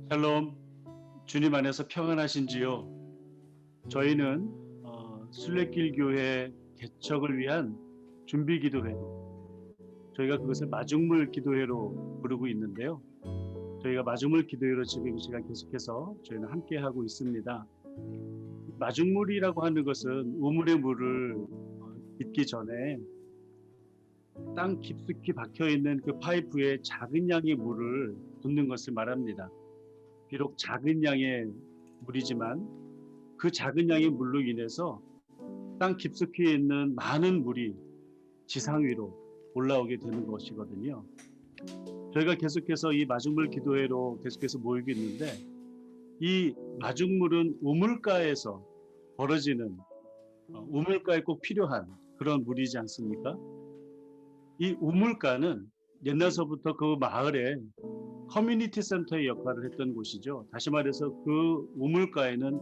샬롬, 주님 안에서 평안하신지요? 저희는 순례길 교회 개척을 위한 준비 기도회로, 저희가 그것을 마중물 기도회로 부르고 있는데요. 저희가 마중물 기도회로 지금 이 시간 계속해서 저희는 함께 하고 있습니다. 마중물이라고 하는 것은 우물의 물을 빚기 전에 땅 깊숙이 박혀 있는 그 파이프에 작은 양의 물을 붓는 것을 말합니다. 비록 작은 양의 물이지만 그 작은 양의 물로 인해서 땅 깊숙이 있는 많은 물이 지상 위로 올라오게 되는 것이거든요. 저희가 계속해서 이 마중물 기도회로 계속해서 모이고 있는데, 이 마중물은 우물가에서 벌어지는, 우물가에 꼭 필요한 그런 물이지 않습니까? 이 우물가는 옛날서부터 그 마을에 커뮤니티 센터의 역할을 했던 곳이죠. 다시 말해서 그 우물가에는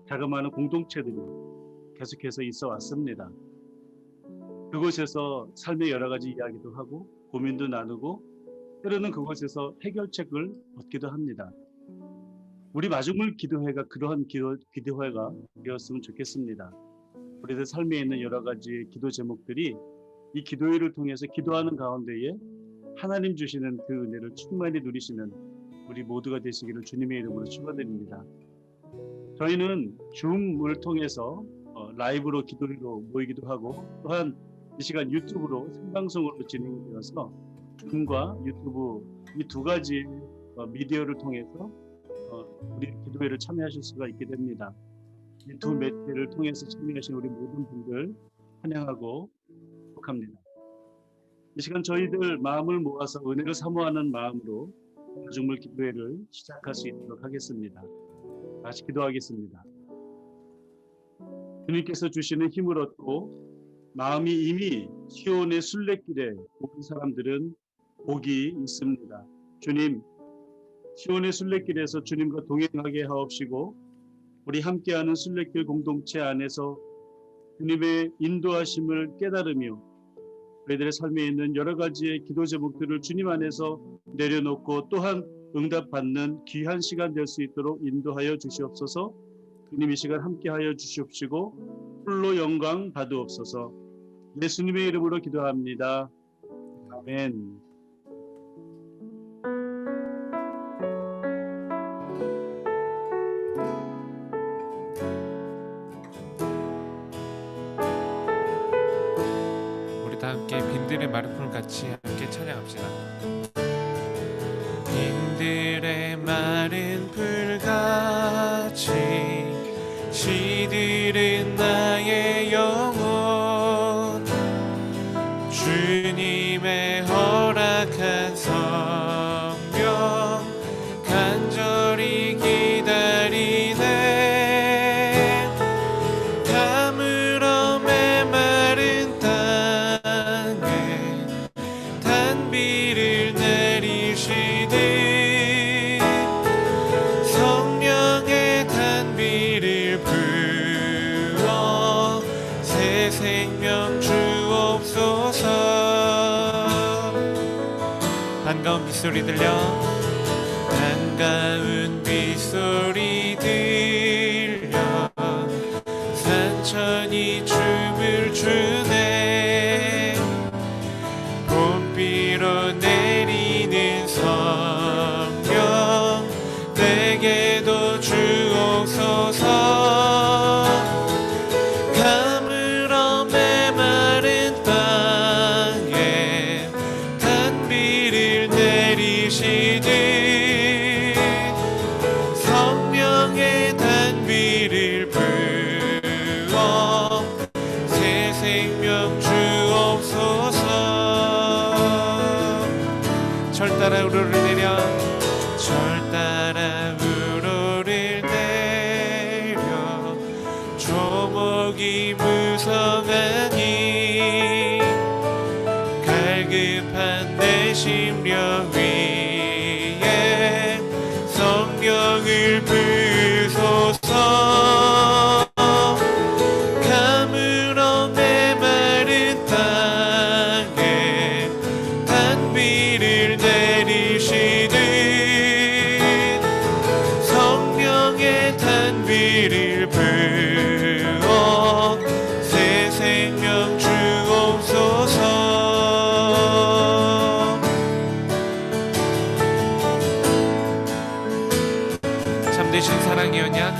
자그마한 공동체들이 계속해서 있어 왔습니다. 그곳에서 삶의 여러 가지 이야기도 하고 고민도 나누고 때로는 그곳에서 해결책을 얻기도 합니다. 우리 마중물 기도회가 그러한 기도회가 되었으면 좋겠습니다. 우리들 삶에 있는 여러 가지 기도 제목들이 이 기도회를 통해서 기도하는 가운데에 하나님 주시는 그 은혜를 충만히 누리시는 우리 모두가 되시기를 주님의 이름으로 축원드립니다. 저희는 줌을 통해서 라이브로 기도회로 모이기도 하고, 또한 이 시간 유튜브로 생방송으로 진행이 되어서 줌과 유튜브 이 두 가지 미디어를 통해서 우리 기도회를 참여하실 수가 있게 됩니다. 이 두 매체를 통해서 참여하신 우리 모든 분들 환영하고 축복합니다. 이 시간 저희들 마음을 모아서 은혜를 사모하는 마음으로 마중물 기도회를 시작할 수 있도록 하겠습니다. 다시 기도하겠습니다. 주님께서 주시는 힘을 얻고 마음이 이미 시온의 순례길에 온 사람들은 복이 있습니다. 주님, 시온의 순례길에서 주님과 동행하게 하옵시고, 우리 함께하는 순례길 공동체 안에서 주님의 인도하심을 깨달으며 저희들의 삶에 있는 여러 가지의 기도 제목들을 주님 안에서 내려놓고 또한 응답받는 귀한 시간 될 수 있도록 인도하여 주시옵소서. 주님 이 시간 함께하여 주시옵시고 홀로 영광 받으옵소서. 예수님의 이름으로 기도합니다. 아멘. 함께 빈들의 마르폰을 같이 함께 찬양합시다. 빈들의 마른 풀같이 시들은 나의 영혼, 주님의 허락한 성령 간절히 기다리네. 가물어 메마른 단비를 내리시듯 성령의 단비를 부어 새 생명 주옵소서. 반가운 빗소리 들려, 반가운 빗소리 들려 산천이 춤을 추네. 봄비로 내리는 성령 내게도 주옵소서. 가물어 메마른 땅에 단비를 내리시듯 성령의 단비를 부어 새 생명 주옵소서. 절 따라 우러를 내려, 절 따라 우러를 내려 조목이 무성하니 갈급한 내 심령 위에 성령을 부소서. 가물어 메마른 땅에 단비를 내리시듯 참되신 사랑이었냐?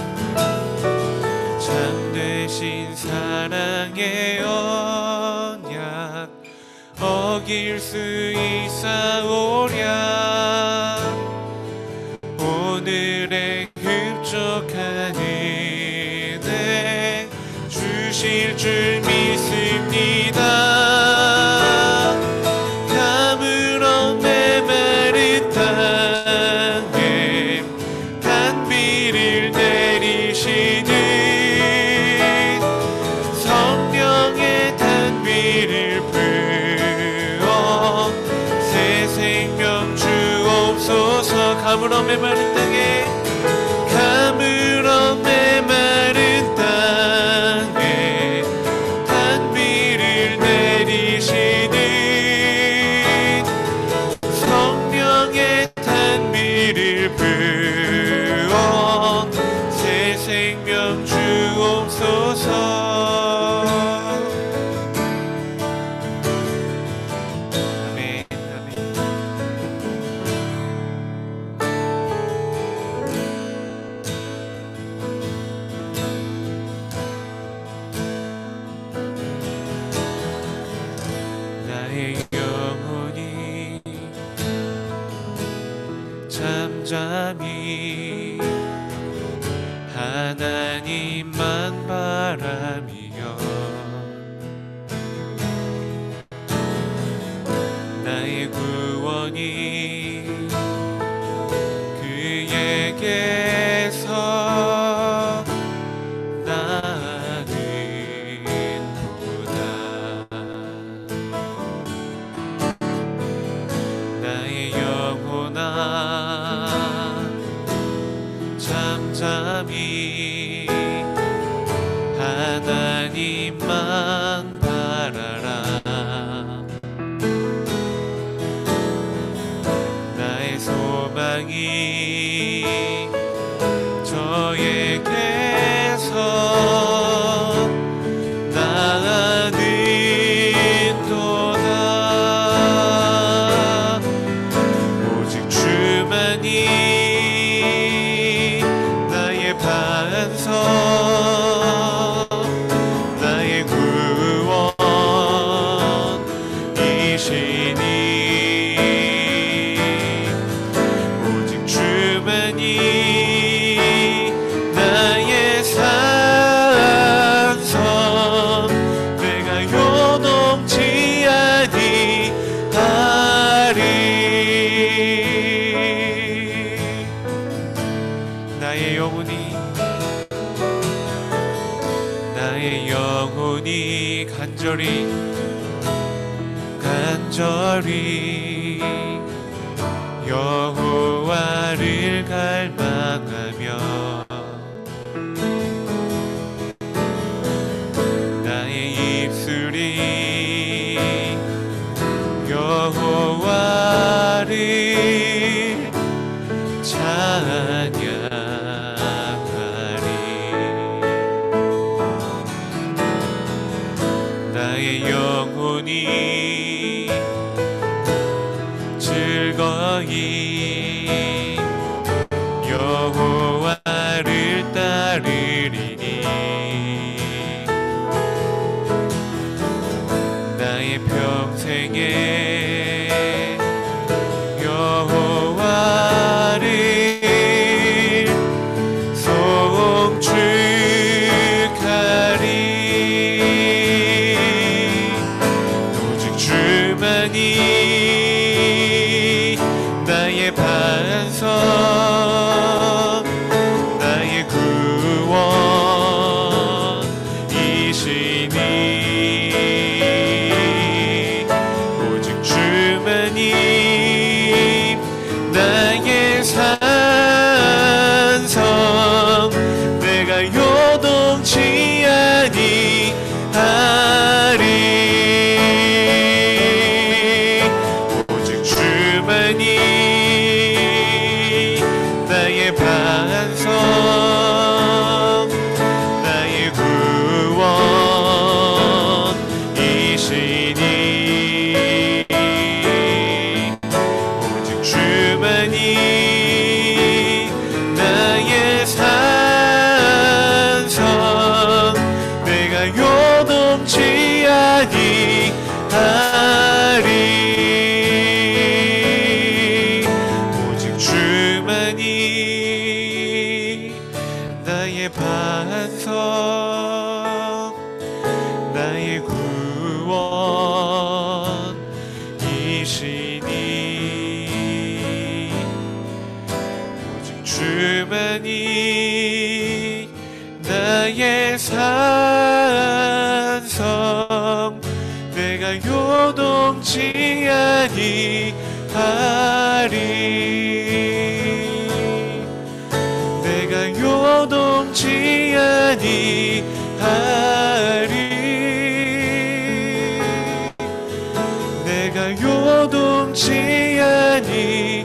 참되신 사랑의 언약 어길 수 있사오랴. 오늘의 흡족한 은혜 주실 줄 믿습니다. 가물어 메마른 땅에 단비를 내리시는 성령의 단비를 부어 새 생명 주옵소서. 가물어 메마른 땅에 가물어 메마른 땅에 단비를 내리시는 성령의 단비를 부어 새 생명 주옵소서. 아멘, 아멘. 나의 영혼이 잠잠히 하나님만 바라며 나의 구원이 그에게서 나는도다. 나의 영혼아 잠잠히 하나님만 바라라. 나의 소망이 저에게서 나는도다. 오직 주만이 나의 반석 나의 구원이시니 오직 주만이 나의 산성 내가 요동치 아니하리. 나의 영혼이 간절히 여호와를 갈망하며 나의 입술이 여호와를 찬양하리. 나의 영혼이 즐거이 여호와를 따르리니 나의 평생에 여호와를 송축하리. 오직 주만이 나의 반석 나의 구원이시니 오직 주만이 나의 산성 내가 요동치 아니하리. 오직 주만이 나의 반석 나의 구원이시니 오직 주만이 나의 주만이 나의 산성, 내가 요동치 아니하리. 내가 요동치 아니하리. 내가 요동치 아니하리.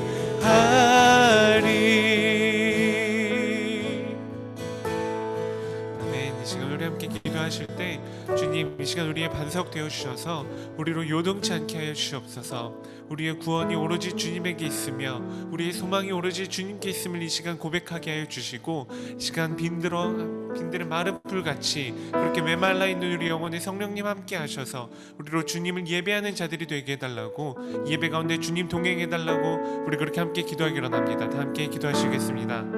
아멘. 이 시간 우리 함께 기도하실 때 주님, 이 시간 우리의 반석 되어 주셔서 우리로 요동치 않게 하여 주시옵소서. 우리의 구원이 오로지 주님에게 있으며 우리의 소망이 오로지 주님께 있음을 이 시간 고백하게 하여 주시고, 이 시간 빈들은 마른 풀같이 그렇게 메말라 있는 우리 영혼에 성령님 함께 하셔서 우리로 주님을 예배하는 자들이 되게 해달라고, 예배 가운데 주님 동행해달라고 우리 그렇게 함께 기도하기로 합니다. 다 함께 기도하시겠습니다.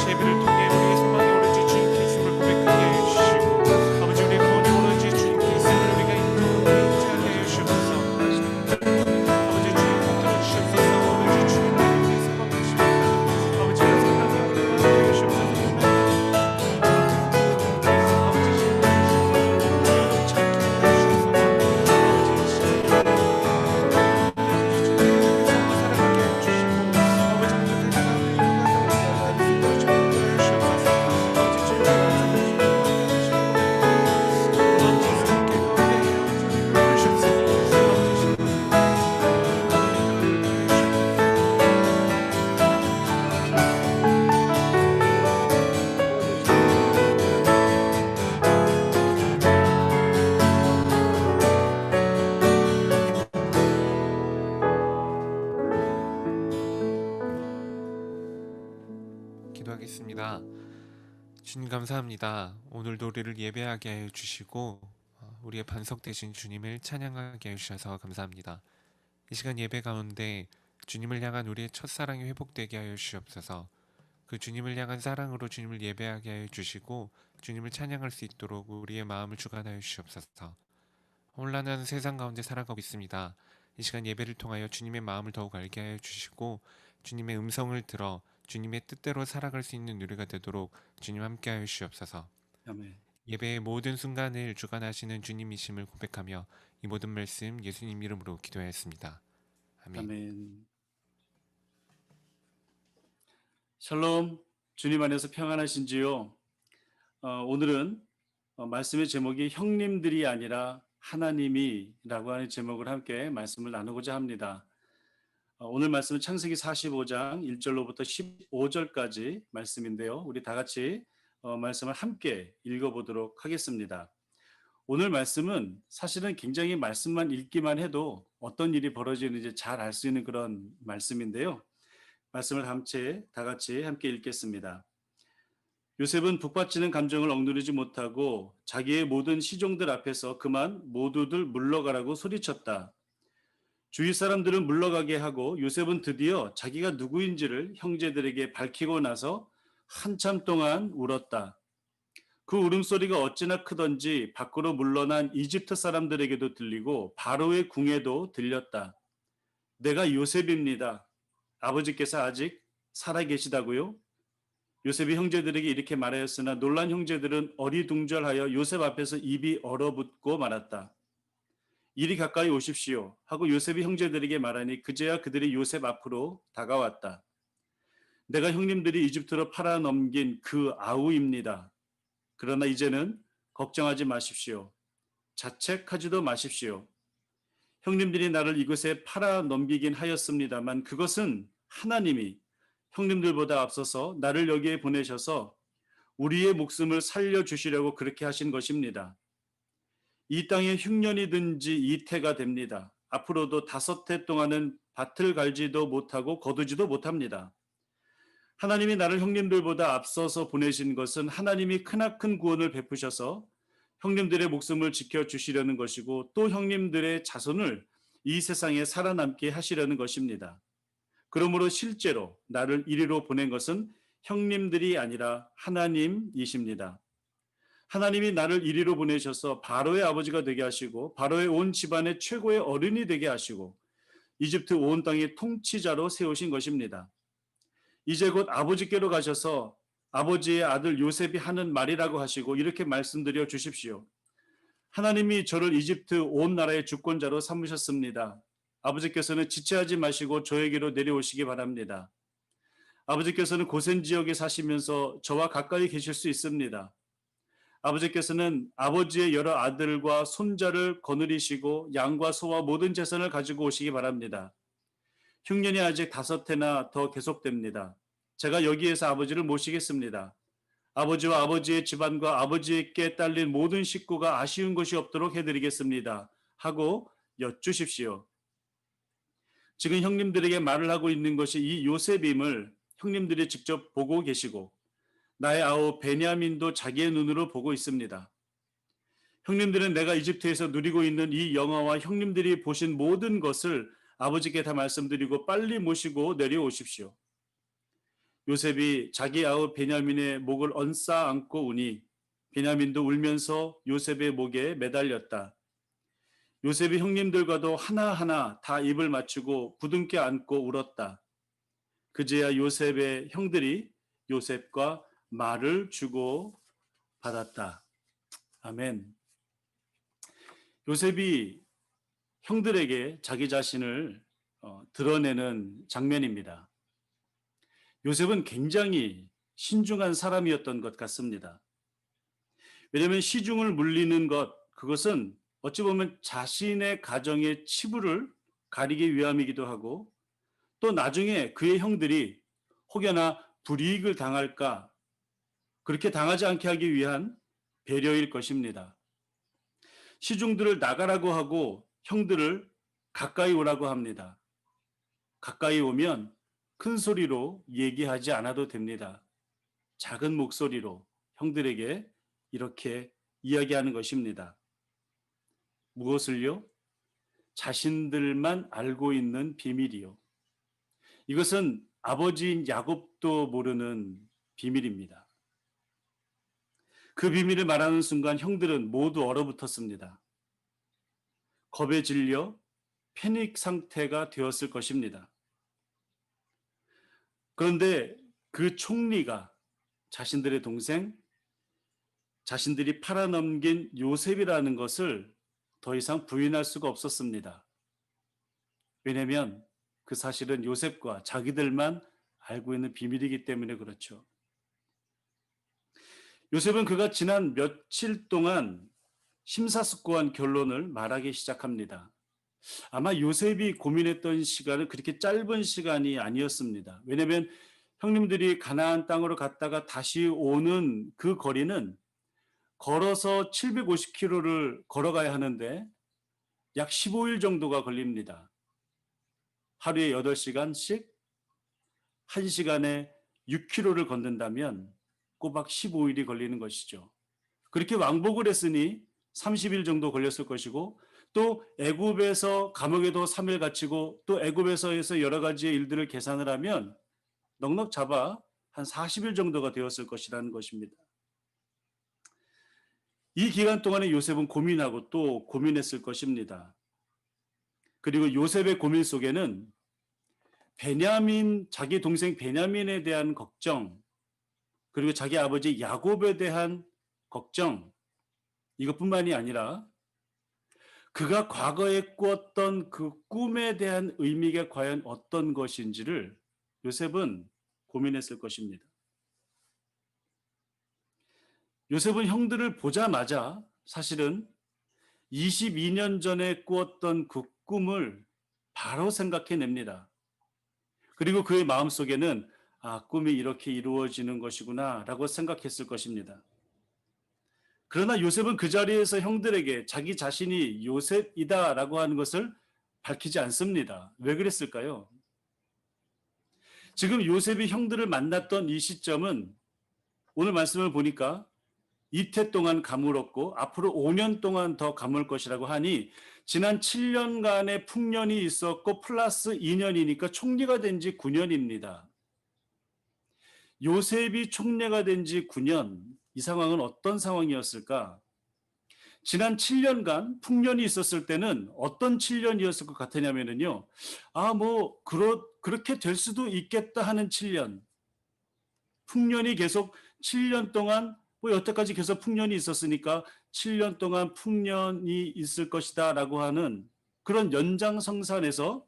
예배를 통해 우리의 소망이 오로지 주님께 있음을 고백하게 하여 주시고, 아버지 우리의 구원이 오로지 주님께 있음을 우리가 인정하게 하여 주시옵소서. 아버지 주님 붙들어 주시옵소서. 아버지 주님께 위해서 받으시옵소서. 아버지 우리 생각에 우리 마음에 주시옵소서. 아버지 주님 찾게 하여 주셔서 살아가게 하여 주시고, 아버지 기도하겠습니다. 주님 감사합니다. 오늘도 우리를 예배하게 하여 주시고 우리의 반석 되신 주님을 찬양하게 하여 주셔서 감사합니다. 이 시간 예배 가운데 주님을 향한 우리의 첫사랑이 회복되게 하여 주시옵소서. 그 주님을 향한 사랑으로 주님을 예배하게 하여 주시고 주님을 찬양할 수 있도록 우리의 마음을 주관하여 주시옵소서. 혼란한 세상 가운데 살아가고 있습니다. 이 시간 예배를 통하여 주님의 마음을 더욱 알게 하여 주시고 주님의 음성을 들어 주님의 뜻대로 살아갈 수 있는 우리가 되도록 주님 함께 하여 주시옵소서. 아멘. 예배의 모든 순간을 주관하시는 주님이심을 고백하며 이 모든 말씀 예수님 이름으로 기도하였습니다. 아멘. 아멘. 샬롬, 주님 안에서 평안하신지요? 오늘은 말씀의 제목이 형님들이 아니라 하나님이라고 하는 제목을 함께 말씀을 나누고자 합니다. 오늘 말씀은 창세기 45장 1절로부터 15절까지 말씀인데요. 우리 다 같이 말씀을 함께 읽어보도록 하겠습니다. 오늘 말씀은 사실은 굉장히 말씀만 읽기만 해도 어떤 일이 벌어지는지 잘 알 수 있는 그런 말씀인데요. 말씀을 다 같이 함께 읽겠습니다. 요셉은 북받치는 감정을 억누르지 못하고 자기의 모든 시종들 앞에서 그만 모두들 물러가라고 소리쳤다. 주위 사람들은 물러가게 하고 요셉은 드디어 자기가 누구인지를 형제들에게 밝히고 나서 한참 동안 울었다. 그 울음소리가 어찌나 크던지 밖으로 물러난 이집트 사람들에게도 들리고 바로의 궁에도 들렸다. 내가 요셉입니다. 아버지께서 아직 살아계시다고요? 요셉이 형제들에게 이렇게 말하였으나 놀란 형제들은 어리둥절하여 요셉 앞에서 입이 얼어붙고 말았다. 이리 가까이 오십시오 하고 요셉이 형제들에게 말하니 그제야 그들이 요셉 앞으로 다가왔다. 내가 형님들이 이집트로 팔아넘긴 그 아우입니다. 그러나 이제는 걱정하지 마십시오. 자책하지도 마십시오. 형님들이 나를 이곳에 팔아넘기긴 하였습니다만 그것은 하나님이 형님들보다 앞서서 나를 여기에 보내셔서 우리의 목숨을 살려주시려고 그렇게 하신 것입니다. 이 땅에 흉년이든지 이태가 됩니다. 앞으로도 5해 동안은 밭을 갈지도 못하고 거두지도 못합니다. 하나님이 나를 형님들보다 앞서서 보내신 것은 하나님이 크나큰 구원을 베푸셔서 형님들의 목숨을 지켜주시려는 것이고 또 형님들의 자손을 이 세상에 살아남게 하시려는 것입니다. 그러므로 실제로 나를 이리로 보낸 것은 형님들이 아니라 하나님이십니다. 하나님이 나를 이리로 보내셔서 바로의 아버지가 되게 하시고 바로의 온 집안의 최고의 어른이 되게 하시고 이집트 온 땅의 통치자로 세우신 것입니다. 이제 곧 아버지께로 가셔서 아버지의 아들 요셉이 하는 말이라고 하시고 이렇게 말씀드려 주십시오. 하나님이 저를 이집트 온 나라의 주권자로 삼으셨습니다. 아버지께서는 지체하지 마시고 저에게로 내려오시기 바랍니다. 아버지께서는 고센 지역에 사시면서 저와 가까이 계실 수 있습니다. 아버지께서는 아버지의 여러 아들과 손자를 거느리시고 양과 소와 모든 재산을 가지고 오시기 바랍니다. 흉년이 아직 5해나 더 계속됩니다. 제가 여기에서 아버지를 모시겠습니다. 아버지와 아버지의 집안과 아버지께 딸린 모든 식구가 아쉬운 것이 없도록 해드리겠습니다. 하고 여쭈십시오. 지금 형님들에게 말을 하고 있는 것이 이 요셉임을 형님들이 직접 보고 계시고 나의 아우 베냐민도 자기의 눈으로 보고 있습니다. 형님들은 내가 이집트에서 누리고 있는 이 영화와 형님들이 보신 모든 것을 아버지께 다 말씀드리고 빨리 모시고 내려오십시오. 요셉이 자기 아우 베냐민의 목을 얹싸 안고 우니 베냐민도 울면서 요셉의 목에 매달렸다. 요셉이 형님들과도 하나하나 다 입을 맞추고 부둥켜 안고 울었다. 그제야 요셉의 형들이 요셉과 말을 주고 받았다. 아멘. 요셉이 형들에게 자기 자신을 드러내는 장면입니다. 요셉은 굉장히 신중한 사람이었던 것 같습니다. 왜냐하면 시중을 물리는 것, 그것은 어찌 보면 자신의 가정의 치부를 가리기 위함이기도 하고 또 나중에 그의 형들이 혹여나 불이익을 당할까 그렇게 당하지 않게 하기 위한 배려일 것입니다. 시중들을 나가라고 하고 형들을 가까이 오라고 합니다. 가까이 오면 큰 소리로 얘기하지 않아도 됩니다. 작은 목소리로 형들에게 이렇게 이야기하는 것입니다. 무엇을요? 자신들만 알고 있는 비밀이요. 이것은 아버지인 야곱도 모르는 비밀입니다. 그 비밀을 말하는 순간 형들은 모두 얼어붙었습니다. 겁에 질려 패닉 상태가 되었을 것입니다. 그런데 그 총리가 자신들의 동생, 자신들이 팔아넘긴 요셉이라는 것을 더 이상 부인할 수가 없었습니다. 왜냐하면 그 사실은 요셉과 자기들만 알고 있는 비밀이기 때문에 그렇죠. 요셉은 그가 지난 며칠 동안 심사숙고한 결론을 말하기 시작합니다. 아마 요셉이 고민했던 시간은 그렇게 짧은 시간이 아니었습니다. 왜냐하면 형님들이 가나안 땅으로 갔다가 다시 오는 그 거리는 걸어서 750km를 걸어가야 하는데 약 15일 정도가 걸립니다. 하루에 8시간씩 1시간에 6km를 걷는다면 꼬박 15일이 걸리는 것이죠. 그렇게 왕복을 했으니 30일 정도 걸렸을 것이고 또 애굽에서 감옥에도 3일 갇히고 또 애굽에서 해서 여러 가지의 일들을 계산을 하면 넉넉 잡아 한 40일 정도가 되었을 것이라는 것입니다. 이 기간 동안에 요셉은 고민하고 또 고민했을 것입니다. 그리고 요셉의 고민 속에는 베냐민, 자기 동생 베냐민에 대한 걱정, 그리고 자기 아버지 야곱에 대한 걱정, 이것뿐만이 아니라 그가 과거에 꾸었던 그 꿈에 대한 의미가 과연 어떤 것인지를 요셉은 고민했을 것입니다. 요셉은 형들을 보자마자 사실은 22년 전에 꾸었던 그 꿈을 바로 생각해냅니다. 그리고 그의 마음속에는 꿈이 이렇게 이루어지는 것이구나 라고 생각했을 것입니다. 그러나 요셉은 그 자리에서 형들에게 자기 자신이 요셉이다 라고 하는 것을 밝히지 않습니다. 왜 그랬을까요? 지금 요셉이 형들을 만났던 이 시점은 오늘 말씀을 보니까 이태 동안 가물었고 앞으로 5년 동안 더 가물 것이라고 하니 지난 7년간의 풍년이 있었고 플러스 2년이니까 총리가 된 지 9년입니다. 요셉이 총리가 된 지 9년, 이 상황은 어떤 상황이었을까? 지난 7년간 풍년이 있었을 때는 어떤 7년이었을 것 같으냐면요. 그렇게 될 수도 있겠다 하는 7년. 풍년이 계속 7년 동안 여태까지 계속 풍년이 있었으니까 7년 동안 풍년이 있을 것이다라고 하는 그런 연장성산에서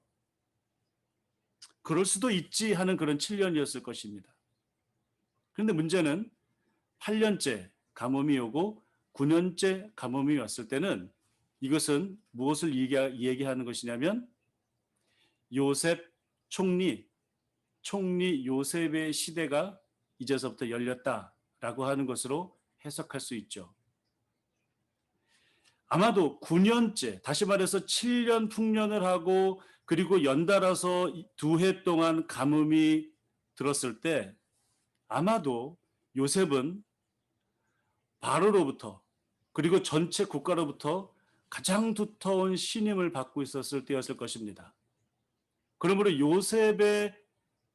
그럴 수도 있지 하는 그런 7년이었을 것입니다. 그런데 문제는 8년째 가뭄이 오고 9년째 가뭄이 왔을 때는 이것은 무엇을 얘기하는 것이냐면 요셉 총리 요셉의 시대가 이제서부터 열렸다라고 하는 것으로 해석할 수 있죠. 아마도 9년째, 다시 말해서 7년 풍년을 하고 그리고 연달아서 2해 동안 가뭄이 들었을 때 아마도 요셉은 바로로부터 그리고 전체 국가로부터 가장 두터운 신임을 받고 있었을 때였을 것입니다. 그러므로 요셉의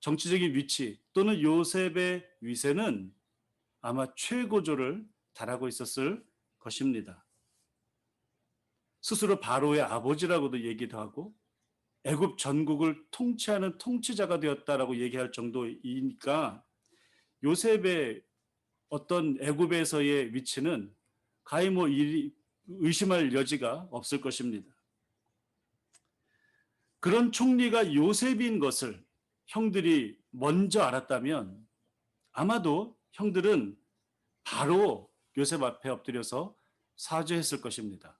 정치적인 위치 또는 요셉의 위세는 아마 최고조를 달하고 있었을 것입니다. 스스로 바로의 아버지라고도 얘기도 하고 애굽 전국을 통치하는 통치자가 되었다라고 얘기할 정도이니까 요셉의 어떤 애굽에서의 위치는 가히 의심할 여지가 없을 것입니다. 그런 총리가 요셉인 것을 형들이 먼저 알았다면 아마도 형들은 바로 요셉 앞에 엎드려서 사죄했을 것입니다.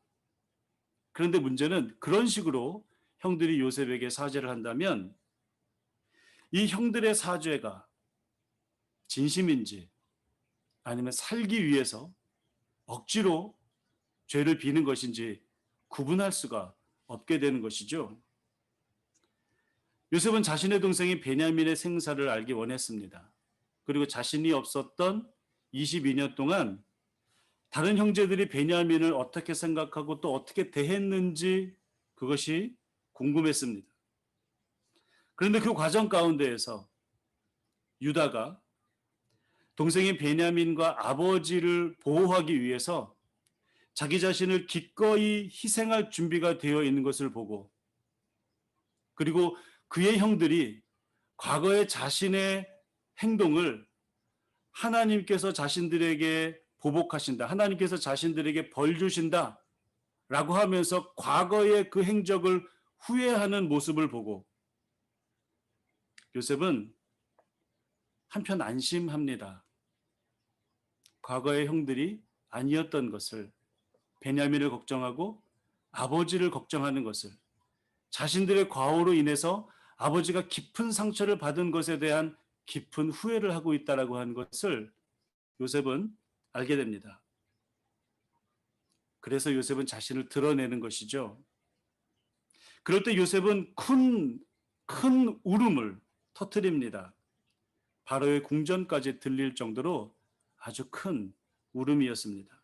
그런데 문제는 그런 식으로 형들이 요셉에게 사죄를 한다면 이 형들의 사죄가 진심인지 아니면 살기 위해서 억지로 죄를 비는 것인지 구분할 수가 없게 되는 것이죠. 요셉은 자신의 동생인 베냐민의 생사를 알기 원했습니다. 그리고 자신이 없었던 22년 동안 다른 형제들이 베냐민을 어떻게 생각하고 또 어떻게 대했는지 그것이 궁금했습니다. 그런데 그 과정 가운데에서 유다가 동생인 베냐민과 아버지를 보호하기 위해서 자기 자신을 기꺼이 희생할 준비가 되어 있는 것을 보고 그리고 그의 형들이 과거의 자신의 행동을 하나님께서 자신들에게 보복하신다. 하나님께서 자신들에게 벌 주신다. 라고 하면서 과거의 그 행적을 후회하는 모습을 보고 요셉은 한편 안심합니다. 과거의 형들이 아니었던 것을 베냐민을 걱정하고 아버지를 걱정하는 것을 자신들의 과오로 인해서 아버지가 깊은 상처를 받은 것에 대한 깊은 후회를 하고 있다라고 하는 것을 요셉은 알게 됩니다. 그래서 요셉은 자신을 드러내는 것이죠. 그럴 때 요셉은 큰 울음을 터뜨립니다. 바로의 궁전까지 들릴 정도로 아주 큰 울음이었습니다.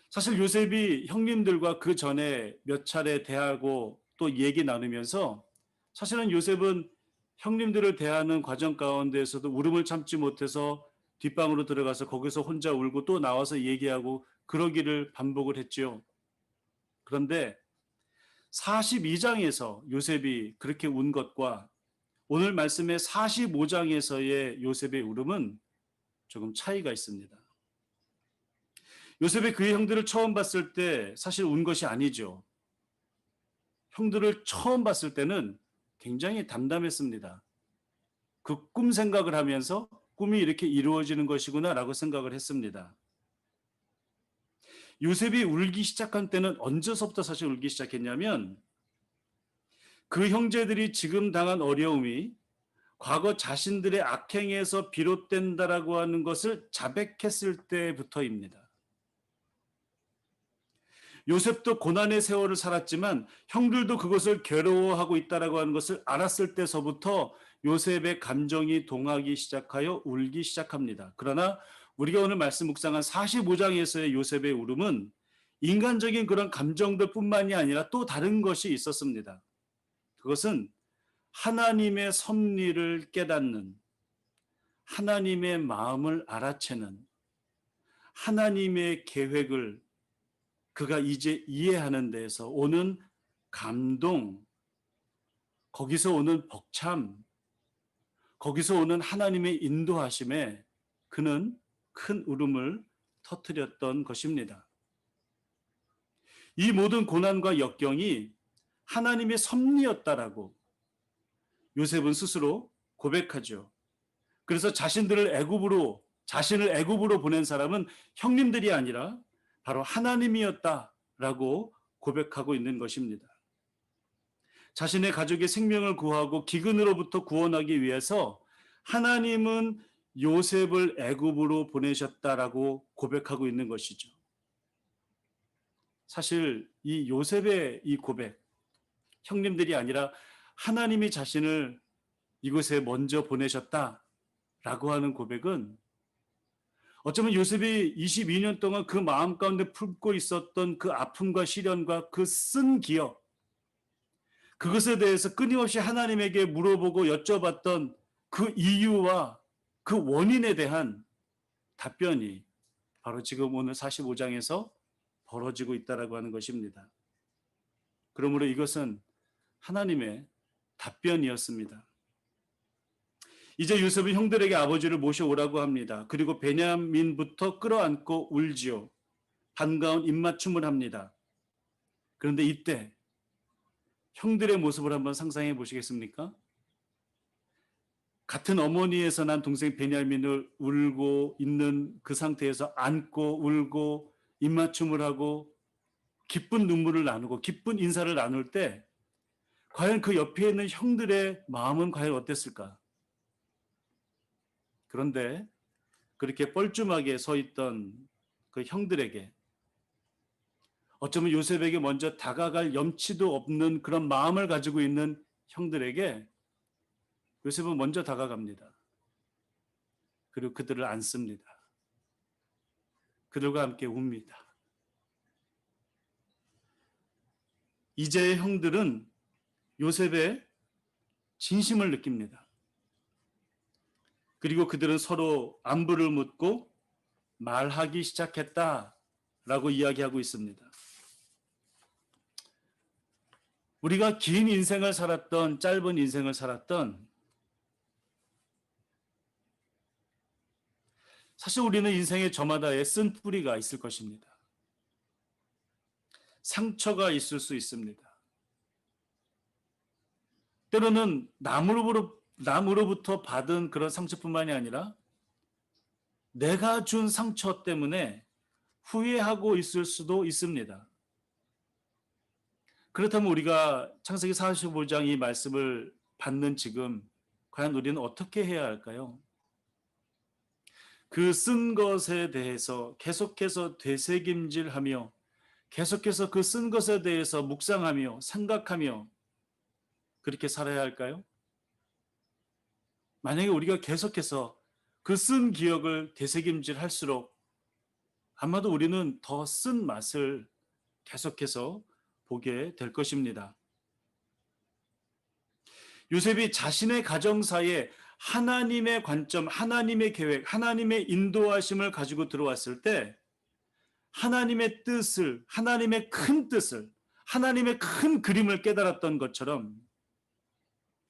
사실 요셉이 형님들과 그 전에 몇 차례 대하고 또 얘기 나누면서 사실은 요셉은 형님들을 대하는 과정 가운데에서도 울음을 참지 못해서 뒷방으로 들어가서 거기서 혼자 울고 또 나와서 얘기하고 그러기를 반복을 했지요. 그런데 42장에서 요셉이 그렇게 운 것과 오늘 말씀의 45장에서의 요셉의 울음은 조금 차이가 있습니다. 요셉이 그의 형들을 처음 봤을 때 사실 운 것이 아니죠. 형들을 처음 봤을 때는 굉장히 담담했습니다. 그 꿈 생각을 하면서 꿈이 이렇게 이루어지는 것이구나라고 생각을 했습니다. 요셉이 울기 시작한 때는 언제서부터 사실 울기 시작했냐면 그 형제들이 지금 당한 어려움이 과거 자신들의 악행에서 비롯된다라고 하는 것을 자백했을 때부터입니다. 요셉도 고난의 세월을 살았지만 형들도 그것을 괴로워하고 있다라고 하는 것을 알았을 때서부터 요셉의 감정이 동하기 시작하여 울기 시작합니다. 그러나 우리가 오늘 말씀 묵상한 45장에서의 요셉의 울음은 인간적인 그런 감정들 뿐만이 아니라 또 다른 것이 있었습니다. 그것은 하나님의 섭리를 깨닫는 하나님의 마음을 알아채는 하나님의 계획을 그가 이제 이해하는 데에서 오는 감동, 거기서 오는 벅참, 거기서 오는 하나님의 인도하심에 그는 큰 울음을 터뜨렸던 것입니다. 이 모든 고난과 역경이 하나님의 섭리였다라고 요셉은 스스로 고백하죠. 그래서 자신을 애굽으로 보낸 사람은 형님들이 아니라 바로 하나님이었다라고 고백하고 있는 것입니다. 자신의 가족의 생명을 구하고 기근으로부터 구원하기 위해서 하나님은 요셉을 애굽으로 보내셨다라고 고백하고 있는 것이죠. 사실 이 요셉의 이 고백, 형님들이 아니라 하나님이 자신을 이곳에 먼저 보내셨다라고 하는 고백은 어쩌면 요셉이 22년 동안 그 마음 가운데 품고 있었던 그 아픔과 시련과 그 쓴 기억, 그것에 대해서 끊임없이 하나님에게 물어보고 여쭤봤던 그 이유와 그 원인에 대한 답변이 바로 지금 오늘 45장에서 벌어지고 있다라고 하는 것입니다. 그러므로 이것은 하나님의 답변이었습니다. 이제 요셉은 형들에게 아버지를 모셔오라고 합니다. 그리고 베냐민부터 끌어안고 울지요. 반가운 입맞춤을 합니다. 그런데 이때 형들의 모습을 한번 상상해 보시겠습니까? 같은 어머니에서 난 동생 베냐민을 울고 있는 그 상태에서 안고 울고 입맞춤을 하고 기쁜 눈물을 나누고 기쁜 인사를 나눌 때 과연 그 옆에 있는 형들의 마음은 과연 어땠을까? 그런데 그렇게 뻘쭘하게 서 있던 그 형들에게 어쩌면 요셉에게 먼저 다가갈 염치도 없는 그런 마음을 가지고 있는 형들에게 요셉은 먼저 다가갑니다. 그리고 그들을 안습니다. 그들과 함께 웁니다. 이제의 형들은 요셉의 진심을 느낍니다. 그리고 그들은 서로 안부를 묻고 말하기 시작했다라고 이야기하고 있습니다. 우리가 긴 인생을 살았던, 짧은 인생을 살았던, 사실 우리는 인생의 저마다의 쓴뿌리가 있을 것입니다. 상처가 있을 수 있습니다. 때로는 남으로부터 받은 그런 상처뿐만이 아니라 내가 준 상처 때문에 후회하고 있을 수도 있습니다. 그렇다면 우리가 창세기 45장 이 말씀을 받는 지금 과연 우리는 어떻게 해야 할까요? 그 쓴 것에 대해서 계속해서 되새김질하며 계속해서 그 쓴 것에 대해서 묵상하며 생각하며 그렇게 살아야 할까요? 만약에 우리가 계속해서 그 쓴 기억을 되새김질할수록 아마도 우리는 더 쓴 맛을 계속해서 보게 될 것입니다. 요셉이 자신의 가정사에 하나님의 관점, 하나님의 계획, 하나님의 인도하심을 가지고 들어왔을 때 하나님의 뜻을, 하나님의 큰 뜻을, 하나님의 큰 그림을 깨달았던 것처럼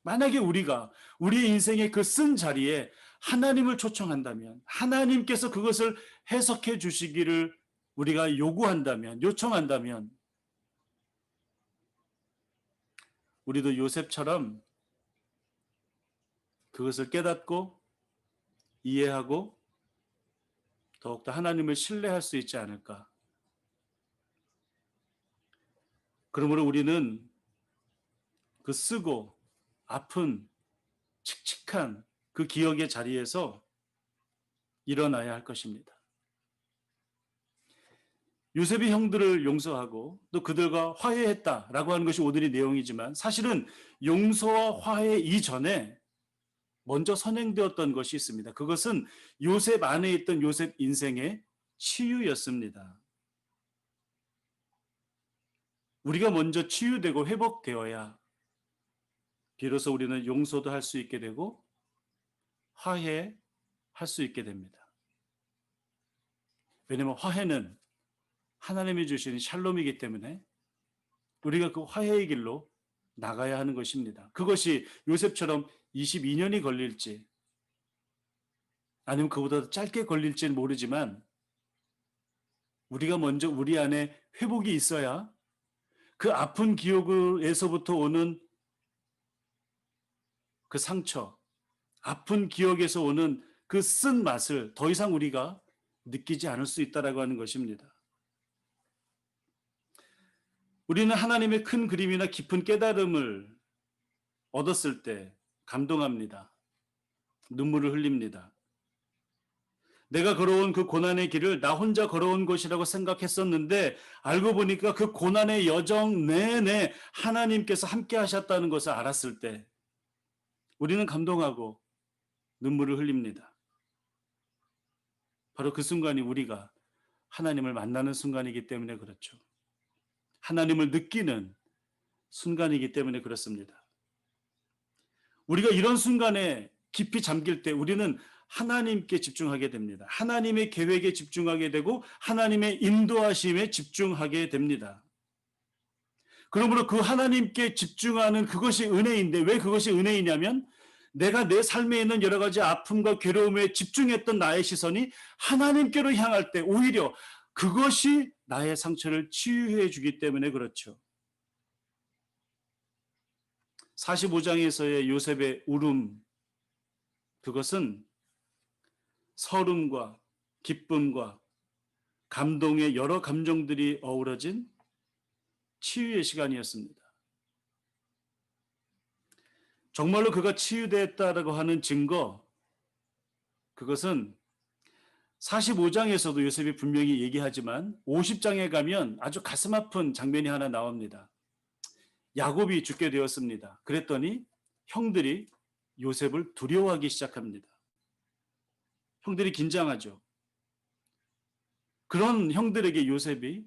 만약에 우리가 우리의 인생의 그 쓴 자리에 하나님을 초청한다면, 하나님께서 그것을 해석해 주시기를 우리가 요청한다면 우리도 요셉처럼 그것을 깨닫고 이해하고 더욱더 하나님을 신뢰할 수 있지 않을까. 그러므로 우리는 그 쓰고 아픈 칙칙한 그 기억의 자리에서 일어나야 할 것입니다. 요셉이 형들을 용서하고 또 그들과 화해했다라고 하는 것이 오늘의 내용이지만 사실은 용서와 화해 이전에 먼저 선행되었던 것이 있습니다. 그것은 요셉 안에 있던 요셉 인생의 치유였습니다. 우리가 먼저 치유되고 회복되어야 비로소 우리는 용서도 할 수 있게 되고 화해할 수 있게 됩니다. 왜냐하면 화해는 하나님이 주신 샬롬이기 때문에 우리가 그 화해의 길로 나가야 하는 것입니다. 그것이 요셉처럼 22년이 걸릴지 아니면 그보다 더 짧게 걸릴지는 모르지만 우리가 먼저 우리 안에 회복이 있어야 그 아픈 기억에서부터 오는 그 상처, 아픈 기억에서 오는 그 쓴 맛을 더 이상 우리가 느끼지 않을 수 있다라고 하는 것입니다. 우리는 하나님의 큰 그림이나 깊은 깨달음을 얻었을 때 감동합니다. 눈물을 흘립니다. 내가 걸어온 그 고난의 길을 나 혼자 걸어온 것이라고 생각했었는데 알고 보니까 그 고난의 여정 내내 하나님께서 함께 하셨다는 것을 알았을 때 우리는 감동하고 눈물을 흘립니다. 바로 그 순간이 우리가 하나님을 만나는 순간이기 때문에 그렇죠. 하나님을 느끼는 순간이기 때문에 그렇습니다. 우리가 이런 순간에 깊이 잠길 때 우리는 하나님께 집중하게 됩니다. 하나님의 계획에 집중하게 되고 하나님의 인도하심에 집중하게 됩니다. 그러므로 그 하나님께 집중하는 그것이 은혜인데 왜 그것이 은혜이냐면 내가 내 삶에 있는 여러 가지 아픔과 괴로움에 집중했던 나의 시선이 하나님께로 향할 때 오히려 그것이 나의 상처를 치유해 주기 때문에 그렇죠. 45장에서의 요셉의 울음, 그것은 서름과 기쁨과 감동의 여러 감정들이 어우러진 치유의 시간이었습니다. 정말로 그가 치유되었다라고 하는 증거, 그것은 45장에서도 요셉이 분명히 얘기하지만 50장에 가면 아주 가슴 아픈 장면이 하나 나옵니다. 야곱이 죽게 되었습니다. 그랬더니 형들이 요셉을 두려워하기 시작합니다. 형들이 긴장하죠. 그런 형들에게 요셉이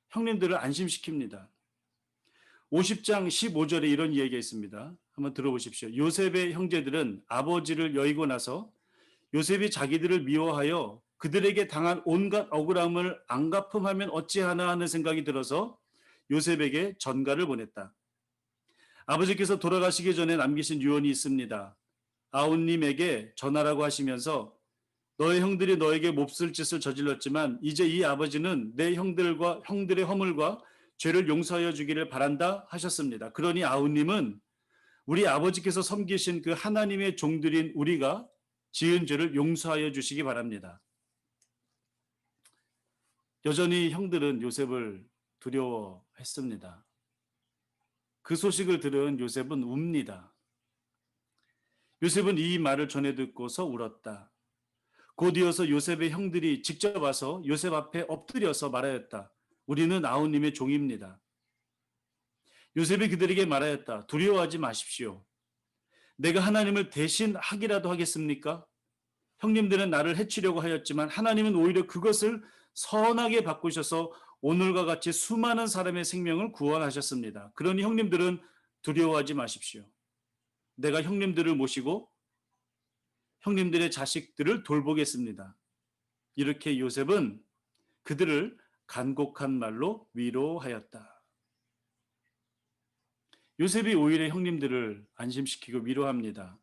형님들을 안심시킵니다. 50장 15절에 이런 이야기가 있습니다. 한번 들어보십시오. 요셉의 형제들은 아버지를 여의고 나서 요셉이 자기들을 미워하여 그들에게 당한 온갖 억울함을 앙갚음하면 어찌하나 하는 생각이 들어서 요셉에게 전가를 보냈다. 아버지께서 돌아가시기 전에 남기신 유언이 있습니다. 아웃님에게 전하라고 하시면서 너의 형들이 너에게 몹쓸 짓을 저질렀지만 이제 이 아버지는 내 형들과 형들의 허물과 죄를 용서하여 주기를 바란다 하셨습니다. 그러니 아웃님은 우리 아버지께서 섬기신 그 하나님의 종들인 우리가 지은 죄를 용서하여 주시기 바랍니다. 여전히 형들은 요셉을 두려워했습니다. 그 소식을 들은 요셉은 웁니다. 요셉은 이 말을 전해 듣고서 울었다. 곧 이어서 요셉의 형들이 직접 와서 요셉 앞에 엎드려서 말하였다. 우리는 아우님의 종입니다. 요셉이 그들에게 말하였다. 두려워하지 마십시오. 내가 하나님을 대신하기라도 하겠습니까? 형님들은 나를 해치려고 하였지만 하나님은 오히려 그것을 선하게 바꾸셔서 오늘과 같이 수많은 사람의 생명을 구원하셨습니다. 그러니 형님들은 두려워하지 마십시오. 내가 형님들을 모시고 형님들의 자식들을 돌보겠습니다. 이렇게 요셉은 그들을 간곡한 말로 위로하였다. 요셉이 오히려 형님들을 안심시키고 위로합니다.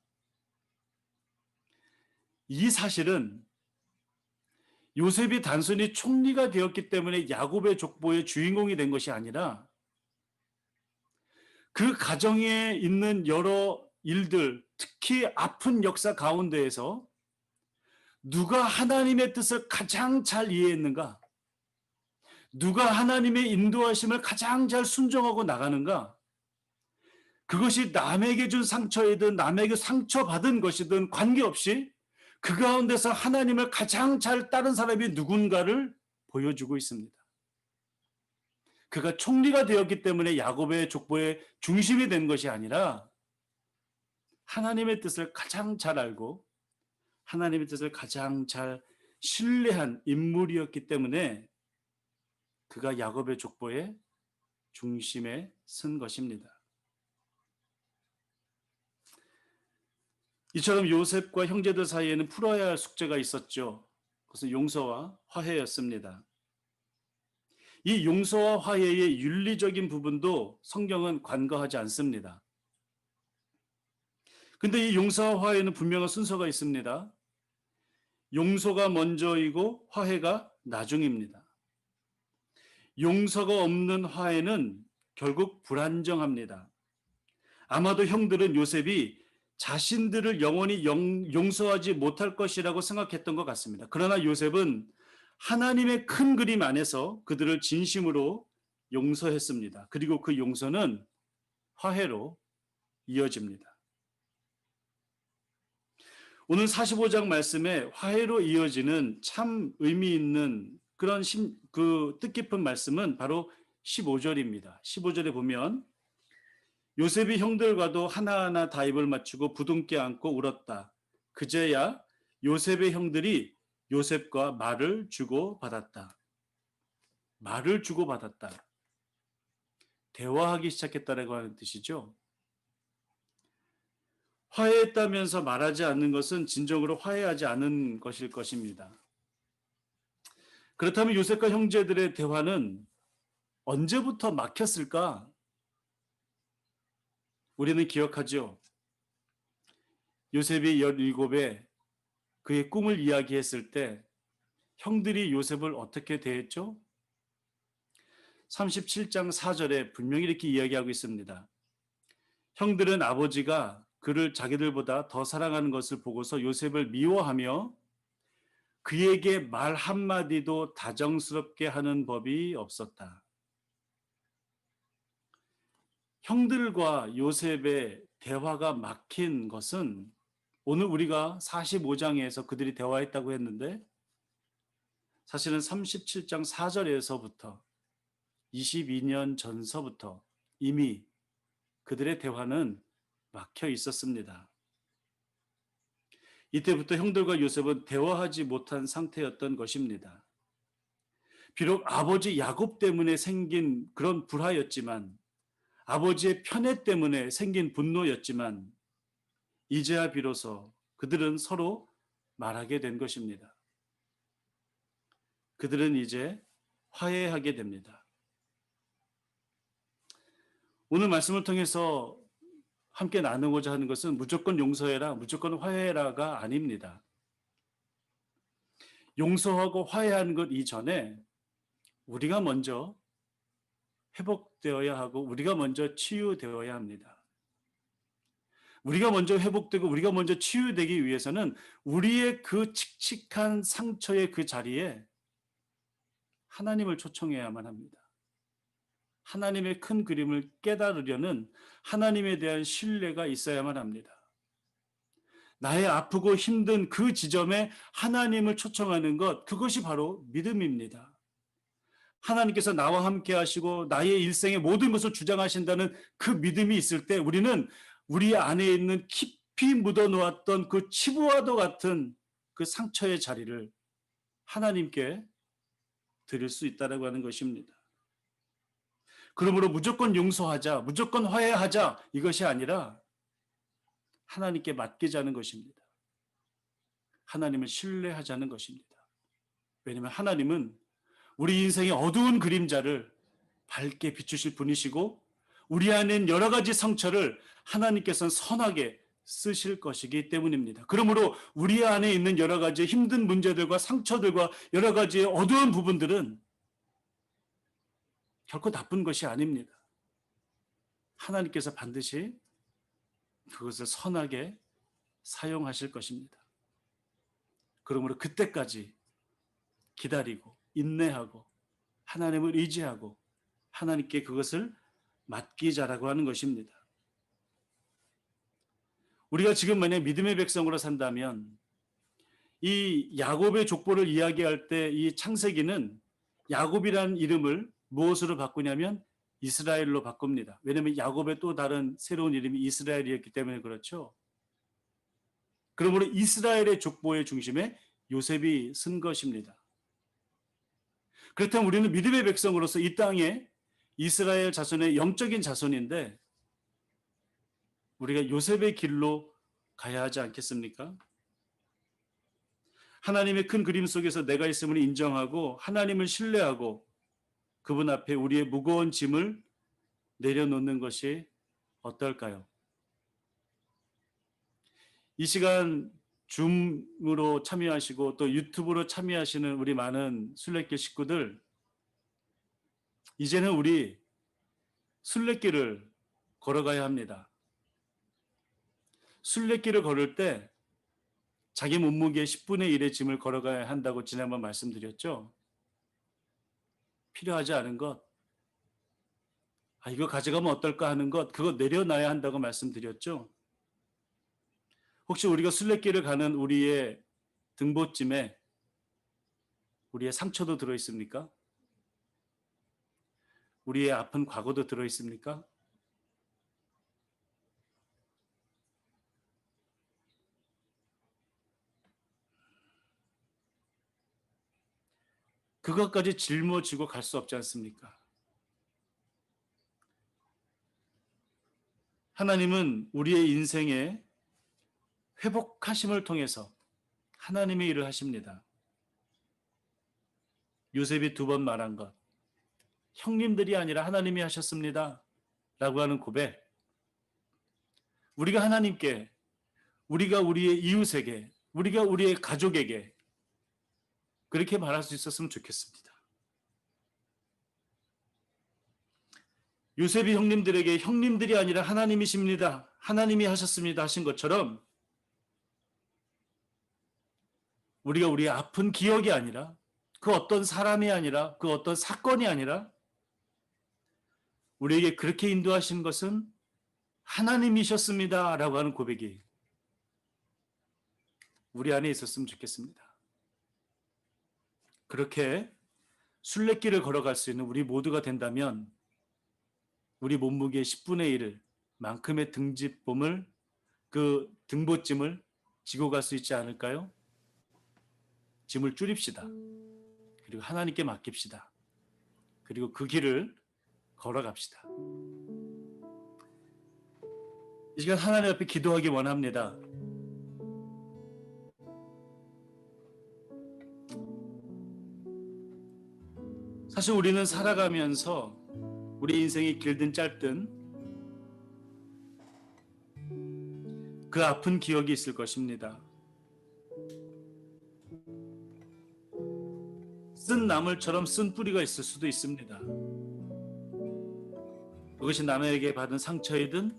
이 사실은 요셉이 단순히 총리가 되었기 때문에 야곱의 족보의 주인공이 된 것이 아니라 그 가정에 있는 여러 일들, 특히 아픈 역사 가운데에서 누가 하나님의 뜻을 가장 잘 이해했는가? 누가 하나님의 인도하심을 가장 잘 순종하고 나가는가? 그것이 남에게 준 상처이든 남에게 상처받은 것이든 관계없이 그 가운데서 하나님을 가장 잘 따른 사람이 누군가를 보여주고 있습니다. 그가 총리가 되었기 때문에 야곱의 족보의 중심이 된 것이 아니라 하나님의 뜻을 가장 잘 알고 하나님의 뜻을 가장 잘 신뢰한 인물이었기 때문에 그가 야곱의 족보의 중심에 선 것입니다. 이처럼 요셉과 형제들 사이에는 풀어야 할 숙제가 있었죠. 그것은 용서와 화해였습니다. 이 용서와 화해의 윤리적인 부분도 성경은 관과하지 않습니다. 근데 이 용서와 화해는 분명한 순서가 있습니다. 용서가 먼저이고 화해가 나중입니다. 용서가 없는 화해는 결국 불안정합니다. 아마도 형들은 요셉이 자신들을 영원히 용서하지 못할 것이라고 생각했던 것 같습니다. 그러나 요셉은 하나님의 큰 그림 안에서 그들을 진심으로 용서했습니다. 그리고 그 용서는 화해로 이어집니다. 오늘 45장 말씀에 화해로 이어지는 참 의미 있는 그런 뜻깊은 말씀은 바로 15절입니다. 15절에 보면 요셉이 형들과도 하나하나 다 입을 맞추고 부둥켜 안고 울었다. 그제야 요셉의 형들이 요셉과 말을 주고받았다. 말을 주고받았다. 대화하기 시작했다라고 하는 뜻이죠. 화해했다면서 말하지 않는 것은 진정으로 화해하지 않은 것일 것입니다. 그렇다면 요셉과 형제들의 대화는 언제부터 막혔을까? 우리는 기억하죠. 요셉이 17에 그의 꿈을 이야기했을 때 형들이 요셉을 어떻게 대했죠? 37장 4절에 분명히 이렇게 이야기하고 있습니다. 형들은 아버지가 그를 자기들보다 더 사랑하는 것을 보고서 요셉을 미워하며 그에게 말 한마디도 다정스럽게 하는 법이 없었다. 형들과 요셉의 대화가 막힌 것은 오늘 우리가 45장에서 그들이 대화했다고 했는데 사실은 37장 4절에서부터 22년 전서부터 이미 그들의 대화는 막혀 있었습니다. 이때부터 형들과 요셉은 대화하지 못한 상태였던 것입니다. 비록 아버지 야곱 때문에 생긴 그런 불화였지만 아버지의 편애 때문에 생긴 분노였지만 이제야 비로소 그들은 서로 말하게 된 것입니다. 그들은 이제 화해하게 됩니다. 오늘 말씀을 통해서 함께 나누고자 하는 것은 무조건 용서해라, 무조건 화해해라가 아닙니다. 용서하고 화해하는 것 이전에 우리가 먼저 회복되어야 하고 우리가 먼저 치유되어야 합니다. 우리가 먼저 회복되고 우리가 먼저 치유되기 위해서는 우리의 그 칙칙한 상처의 그 자리에 하나님을 초청해야만 합니다. 하나님의 큰 그림을 깨달으려는 하나님에 대한 신뢰가 있어야만 합니다. 나의 아프고 힘든 그 지점에 하나님을 초청하는 것, 그것이 바로 믿음입니다. 하나님께서 나와 함께 하시고 나의 일생의 모든 것을 주장하신다는 그 믿음이 있을 때 우리는 우리 안에 있는 깊이 묻어놓았던 그 치부와도 같은 그 상처의 자리를 하나님께 드릴 수 있다고 하는 것입니다. 그러므로 무조건 용서하자, 무조건 화해하자 이것이 아니라 하나님께 맡기자는 것입니다. 하나님을 신뢰하자는 것입니다. 왜냐하면 하나님은 우리 인생의 어두운 그림자를 밝게 비추실 분이시고 우리 안에 있는 여러 가지 상처를 하나님께서는 선하게 쓰실 것이기 때문입니다. 그러므로 우리 안에 있는 여러 가지 힘든 문제들과 상처들과 여러 가지 어두운 부분들은 결코 나쁜 것이 아닙니다. 하나님께서 반드시 그것을 선하게 사용하실 것입니다. 그러므로 그때까지 기다리고 인내하고 하나님을 의지하고 하나님께 그것을 맡기자라고 하는 것입니다. 우리가 지금 만약 믿음의 백성으로 산다면 이 야곱의 족보를 이야기할 때 이 창세기는 야곱이라는 이름을 무엇으로 바꾸냐면 이스라엘로 바꿉니다. 왜냐하면 야곱의 또 다른 새로운 이름이 이스라엘이었기 때문에 그렇죠. 그러므로 이스라엘의 족보의 중심에 요셉이 쓴 것입니다. 그렇다면 우리는 믿음의 백성으로서 이 땅에 이스라엘 자손의 영적인 자손인데 우리가 요셉의 길로 가야 하지 않겠습니까? 하나님의 큰 그림 속에서 내가 있음을 인정하고 하나님을 신뢰하고 그분 앞에 우리의 무거운 짐을 내려놓는 것이 어떨까요? 이 시간 줌으로 참여하시고 또 유튜브로 참여하시는 우리 많은 순례길 식구들, 이제는 우리 순례길을 걸어가야 합니다. 순례길을 걸을 때 자기 몸무게의 10분의 1의 짐을 걸어가야 한다고 지난번 말씀드렸죠. 필요하지 않은 것, 이거 가져가면 어떨까 하는 것, 그거 내려놔야 한다고 말씀드렸죠. 혹시 우리가 순례길을 가는 우리의 등봇짐에 우리의 상처도 들어있습니까? 우리의 아픈 과거도 들어있습니까? 그것까지 짊어지고 갈 수 없지 않습니까? 하나님은 우리의 인생에 회복하심을 통해서 하나님의 일을 하십니다. 요셉이 2번 말한 것, 형님들이 아니라 하나님이 하셨습니다 라고 하는 고백, 우리가 하나님께, 우리가 우리의 이웃에게, 우리가 우리의 가족에게 그렇게 말할 수 있었으면 좋겠습니다. 요셉이 형님들에게 형님들이 아니라 하나님이십니다, 하나님이 하셨습니다 하신 것처럼 우리가 우리의 아픈 기억이 아니라, 그 어떤 사람이 아니라, 그 어떤 사건이 아니라 우리에게 그렇게 인도하신 것은 하나님이셨습니다 라고 하는 고백이 우리 안에 있었으면 좋겠습니다. 그렇게 순례길을 걸어갈 수 있는 우리 모두가 된다면 우리 몸무게의 10분의 1을 만큼의 등짐을, 그 등봇짐을 지고 갈 수 있지 않을까요? 짐을 줄입시다. 그리고 하나님께 맡깁시다. 그리고 그 길을 걸어갑시다. 이 시간 하나님 앞에 기도하기 원합니다. 사실 우리는 살아가면서 우리 인생이 길든 짧든 그 아픈 기억이 있을 것입니다. 쓴 나물처럼 쓴 뿌리가 있을 수도 있습니다. 그것이 남에게 받은 상처이든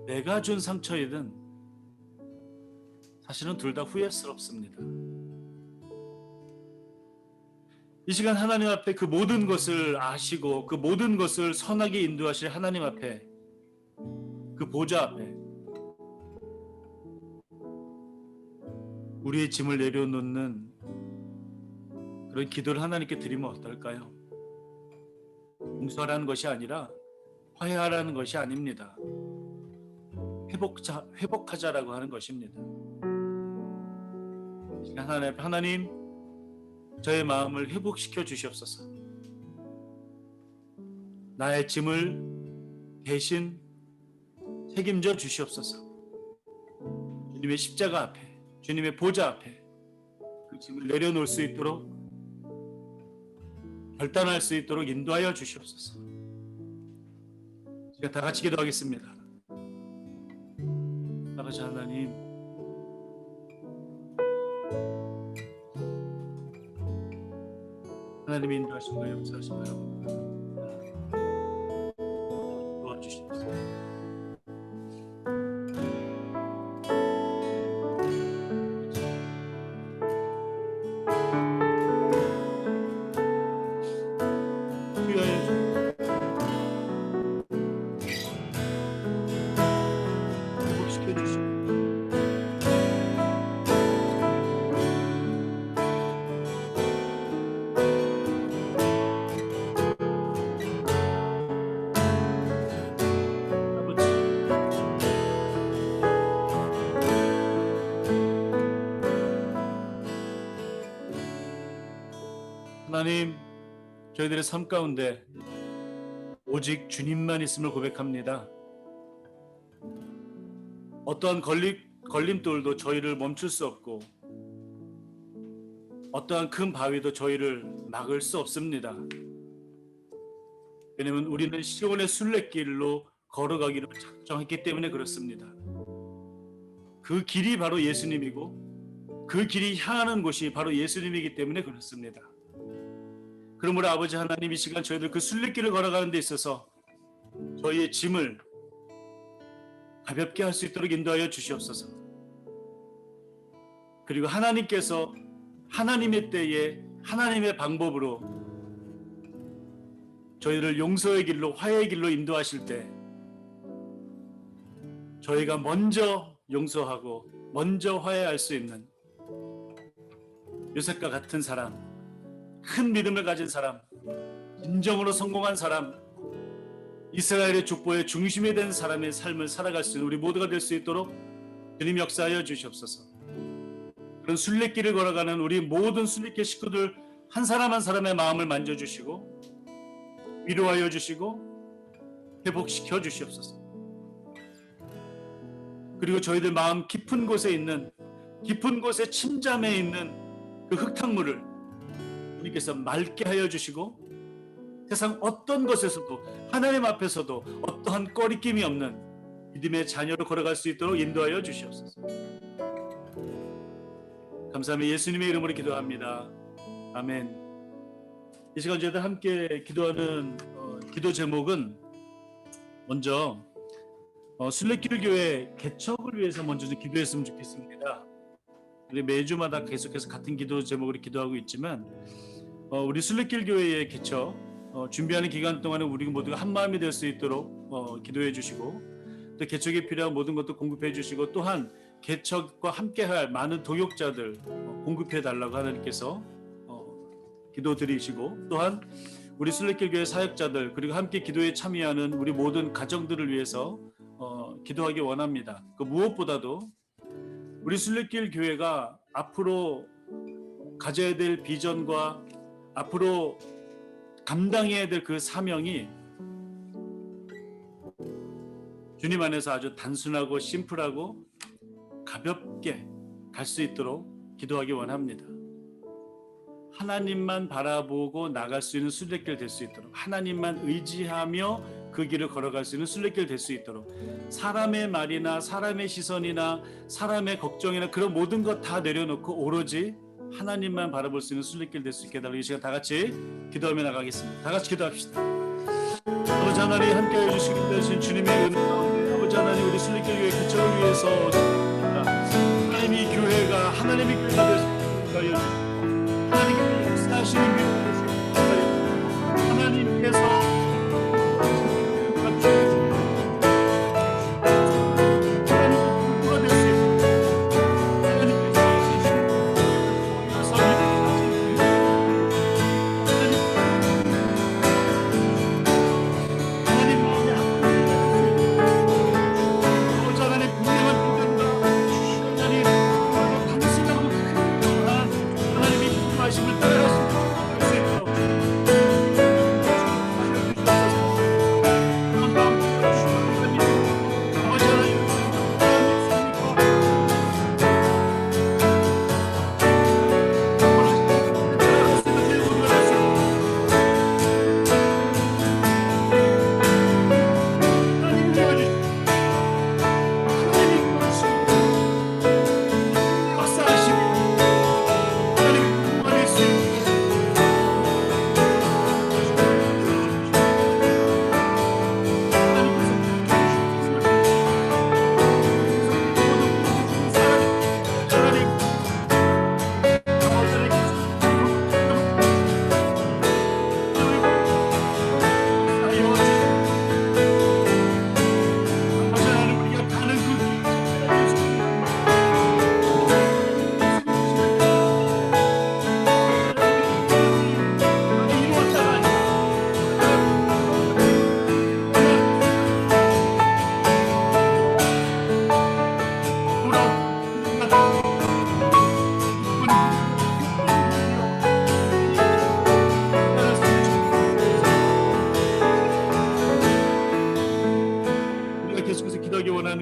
내가 준 상처이든 사실은 둘 다 후회스럽습니다. 이 시간 하나님 앞에 그 모든 것을 아시고 그 모든 것을 선하게 인도하실 하나님 앞에, 그 보좌 앞에 우리의 짐을 내려놓는 그런 기도를 하나님께 드리면 어떨까요? 용서하라는 것이 아니라 화해하라는 것이 아닙니다. 회복하자라고 하는 것입니다. 하나님, 저의 마음을 회복시켜 주시옵소서. 나의 짐을 대신 책임져 주시옵소서. 주님의 십자가 앞에, 주님의 보좌 앞에 그 짐을 내려놓을 수 있도록, 결단할 수 있도록 인도하여 주시옵소서. 제가 다 같이 기도하겠습니다. 아버지 하나님, 하나님의 인도하심과 역사하심을 도와주시옵소서. 회복시켜 주시옵소서. 하나님, 저희들의 삶 가운데 오직 주님만 있음을 고백합니다. 어떠한 걸림돌도 저희를 멈출 수 없고 어떠한 큰 바위도 저희를 막을 수 없습니다. 왜냐하면 우리는 시온의 순례길로 걸어가기로 작정했기 때문에 그렇습니다. 그 길이 바로 예수님이고 그 길이 향하는 곳이 바로 예수님이기 때문에 그렇습니다. 그러므로 아버지 하나님, 이 시간 저희들 그 순례길을 걸어가는 데 있어서 저희의 짐을 가볍게 할 수 있도록 인도하여 주시옵소서. 그리고 하나님께서 하나님의 때에 하나님의 방법으로 저희를 용서의 길로, 화해의 길로 인도하실 때 저희가 먼저 용서하고 먼저 화해할 수 있는 요셉과 같은 사람, 큰 믿음을 가진 사람, 진정으로 성공한 사람, 이스라엘의 족보의 중심이 된 사람의 삶을 살아갈 수 있는 우리 모두가 될 수 있도록 주님 역사하여 주시옵소서. 그런 순례길을 걸어가는 우리 모든 순례길 식구들 한 사람 한 사람의 마음을 만져주시고 위로하여 주시고 회복시켜 주시옵소서. 그리고 저희들 마음 깊은 곳에 있는, 깊은 곳에 침잠해 있는 그 흙탕물을 주님께서 맑게 하여 주시고 세상 어떤 것에서도, 하나님 앞에서도 어떠한 꺼리낌이 없는 믿음의 자녀로 걸어갈 수 있도록 인도하여 주시옵소서. 감사하며 예수님의 이름으로 기도합니다. 아멘. 이 시간 저희들 함께 기도하는 기도 제목은 먼저 순례길 교회 개척을 위해서 먼저 좀 기도했으면 좋겠습니다. 우리 매주마다 계속해서 같은 기도 제목으로 기도하고 있지만 우리 순례길 교회의 개척 준비하는 기간 동안에 우리 모두가 한 마음이 될 수 있도록 기도해 주시고 또 개척에 필요한 모든 것도 공급해 주시고 또한 개척과 함께할 많은 동역자들 공급해 달라고 하나님께서 기도드리시고 또한 우리 순례길 교회 사역자들 그리고 함께 기도에 참여하는 우리 모든 가정들을 위해서 기도하기 원합니다. 그 무엇보다도 우리 순례길 교회가 앞으로 가져야 될 비전과 앞으로 감당해야 될 그 사명이 주님 안에서 아주 단순하고 심플하고 가볍게 갈 수 있도록 기도하기 원합니다. 하나님만 바라보고 나갈 수 있는 순례길 될 수 있도록, 하나님만 의지하며 그 길을 걸어갈 수 있는 순례길 될 수 있도록, 사람의 말이나 사람의 시선이나 사람의 걱정이나 그런 모든 것 다 내려놓고 오로지 하나님만 바라볼 수 있는 순례길 될 수 있게 해달라고 이 시간 다 같이 기도하며 나가겠습니다. 다 같이 기도합시다. 아버지 하나님 함께해 주시기 되신 주님의 은혜 가운데 아버지 하나님 우리 순례길 교회 개척을 위해서 하나님이 교회가 하나님의 교회가 되어 주시옵소서. 하나님께서 역사하시는 교회가 되어 주시옵소서. 하나님께서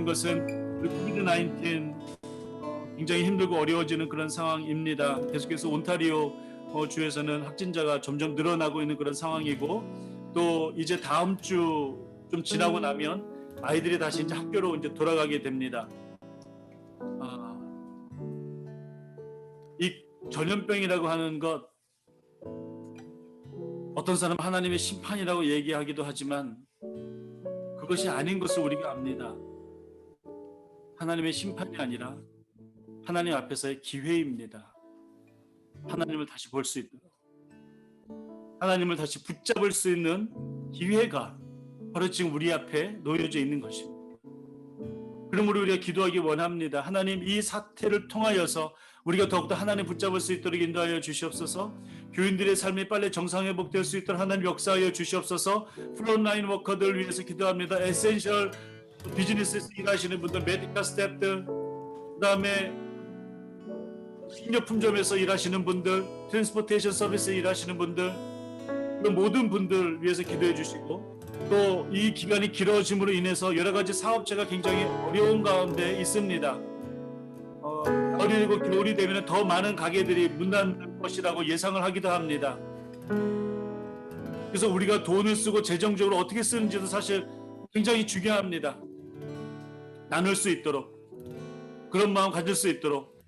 것은 코비드-19 굉장히 힘들고 어려워지는 그런 상황입니다. 계속해서 온타리오 주에서는 확진자가 점점 늘어나고 있는 그런 상황이고, 또 이제 다음 주 좀 지나고 나면 아이들이 다시 이제 학교로 이제 돌아가게 됩니다. 이 전염병이라고 하는 것, 어떤 사람은 하나님의 심판이라고 얘기하기도 하지만 그것이 아닌 것을 우리가 압니다. 하나님의 심판이 아니라 하나님 앞에서의 기회입니다. 하나님을 다시 볼 수 있도록, 하나님을 다시 붙잡을 수 있는 기회가 바로 지금 우리 앞에 놓여져 있는 것입니다. 그러므로 우리가 기도하기 원합니다. 하나님, 이 사태를 통하여서 우리가 더욱더 하나님 붙잡을 수 있도록 인도하여 주시옵소서. 교인들의 삶이 빨리 정상회복될 수 있도록 하나님 역사하여 주시옵소서. 프론라인 워커들을 위해서 기도합니다. 에센셜 비즈니스에서 일하시는 분들, 메디컬 스태프들, 그 다음에 식료품점에서 일하시는 분들, 트랜스포테이션 서비스에 일하시는 분들, 그런 모든 분들 위해서 기도해 주시고, 또 이 기간이 길어짐으로 인해서 여러 가지 사업체가 굉장히 어려운 가운데 있습니다. 가을이고 겨울이 되면 더 많은 가게들이 문 닫을 것이라고 예상을 하기도 합니다. 그래서 우리가 돈을 쓰고 재정적으로 어떻게 쓰는지도 사실 굉장히 중요합니다. 나눌 수 있도록, 그런 마음 가질 수 있도록,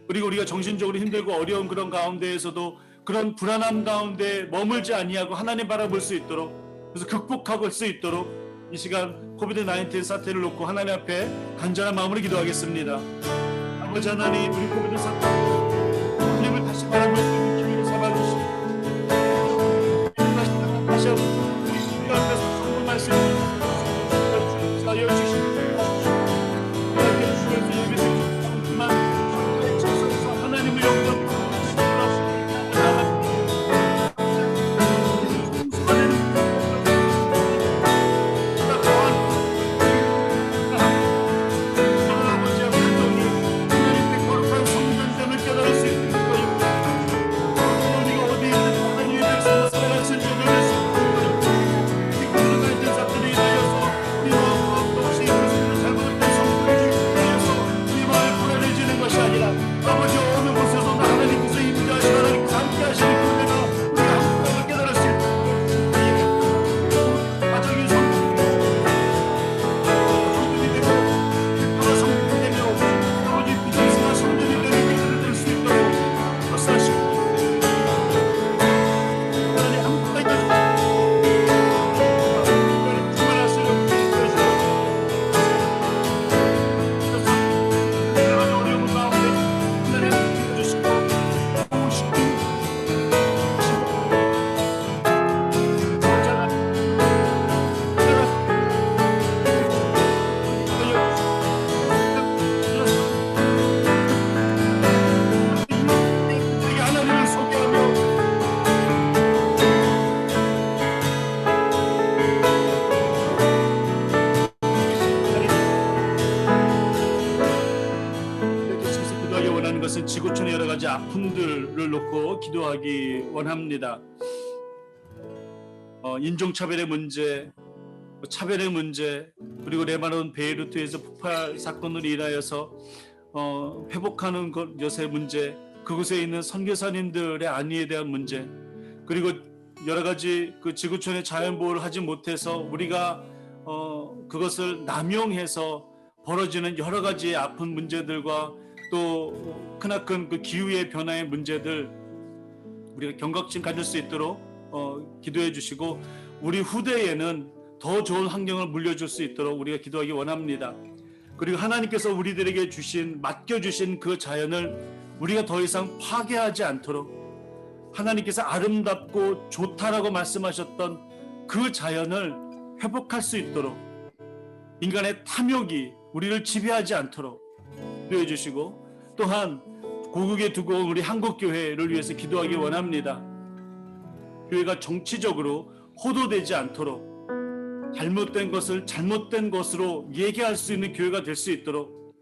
그리고 우리가 정신적으로 힘들고 어려운 그런 가운데에서도 그런 불안함 가운데 머물지 아니하고 하나님 바라볼 수 있도록, 그래서 극복할 수 있도록 이 시간 코비드-19 사태를 놓고 하나님 앞에 간절한 마음으로 기도하겠습니다. 아버지 하나님, 우리 코비드 사태 하나님을 다시 바라볼 수 있는 기회를 삼아주시고, 다시 한번 우리 앞에서 성공할 수 있는 자여 주시고, 하나님께 주시면서 예배드리고 그만 하나님을 영광 지구촌의 여러 가지 아픔들을 놓고 기도하기 원합니다. 인종차별의 문제, 차별의 문제, 그리고 레바논 베이루트에서 폭발 사건으로 인하여서 회복하는 것의 문제, 그곳에 있는 선교사님들의 안위에 대한 문제, 그리고 여러 가지 그 지구촌의 자연보호를 하지 못해서 우리가 그것을 남용해서 벌어지는 여러 가지 아픈 문제들과 또 크나큰 그 기후의 변화의 문제들, 우리가 경각심 가질 수 있도록 기도해 주시고, 우리 후대에는 더 좋은 환경을 물려줄 수 있도록 우리가 기도하기 원합니다. 그리고 하나님께서 우리들에게 맡겨주신 그 자연을 우리가 더 이상 파괴하지 않도록, 하나님께서 아름답고 좋다라고 말씀하셨던 그 자연을 회복할 수 있도록, 인간의 탐욕이 우리를 지배하지 않도록 기도해 주시고, 또한 고국에 두고 온 우리 한국교회를 위해서 기도하기 원합니다. 교회가 정치적으로 호도되지 않도록, 잘못된 것을 잘못된 것으로 얘기할 수 있는 교회가 될 수 있도록,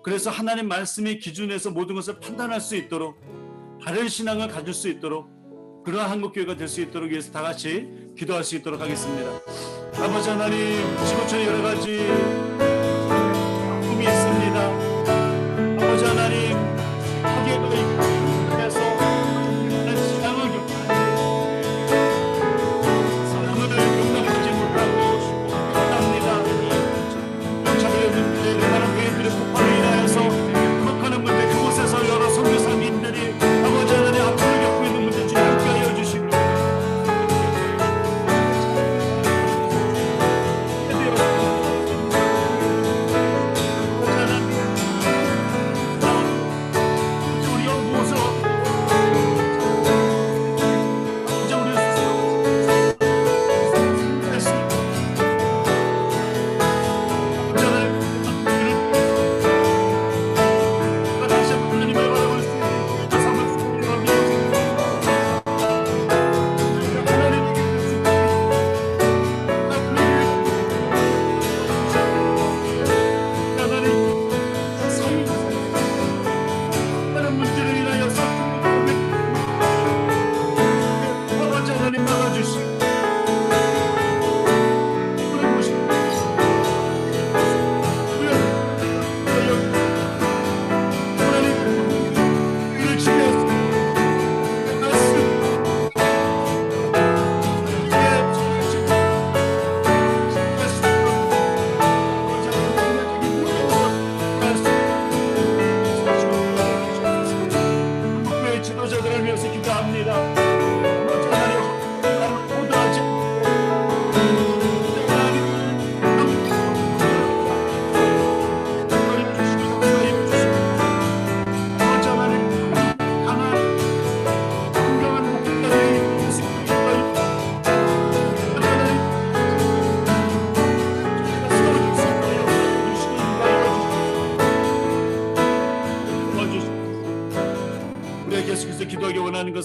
그래서 하나님 말씀의 기준에서 모든 것을 판단할 수 있도록, 다른 신앙을 가질 수 있도록, 그러한 한국교회가 될 수 있도록 위해서 다 같이 기도할 수 있도록 하겠습니다. 아버지 하나님, 지구촌에 여러 가지 아픔이 있습니다. 아버지 하나님,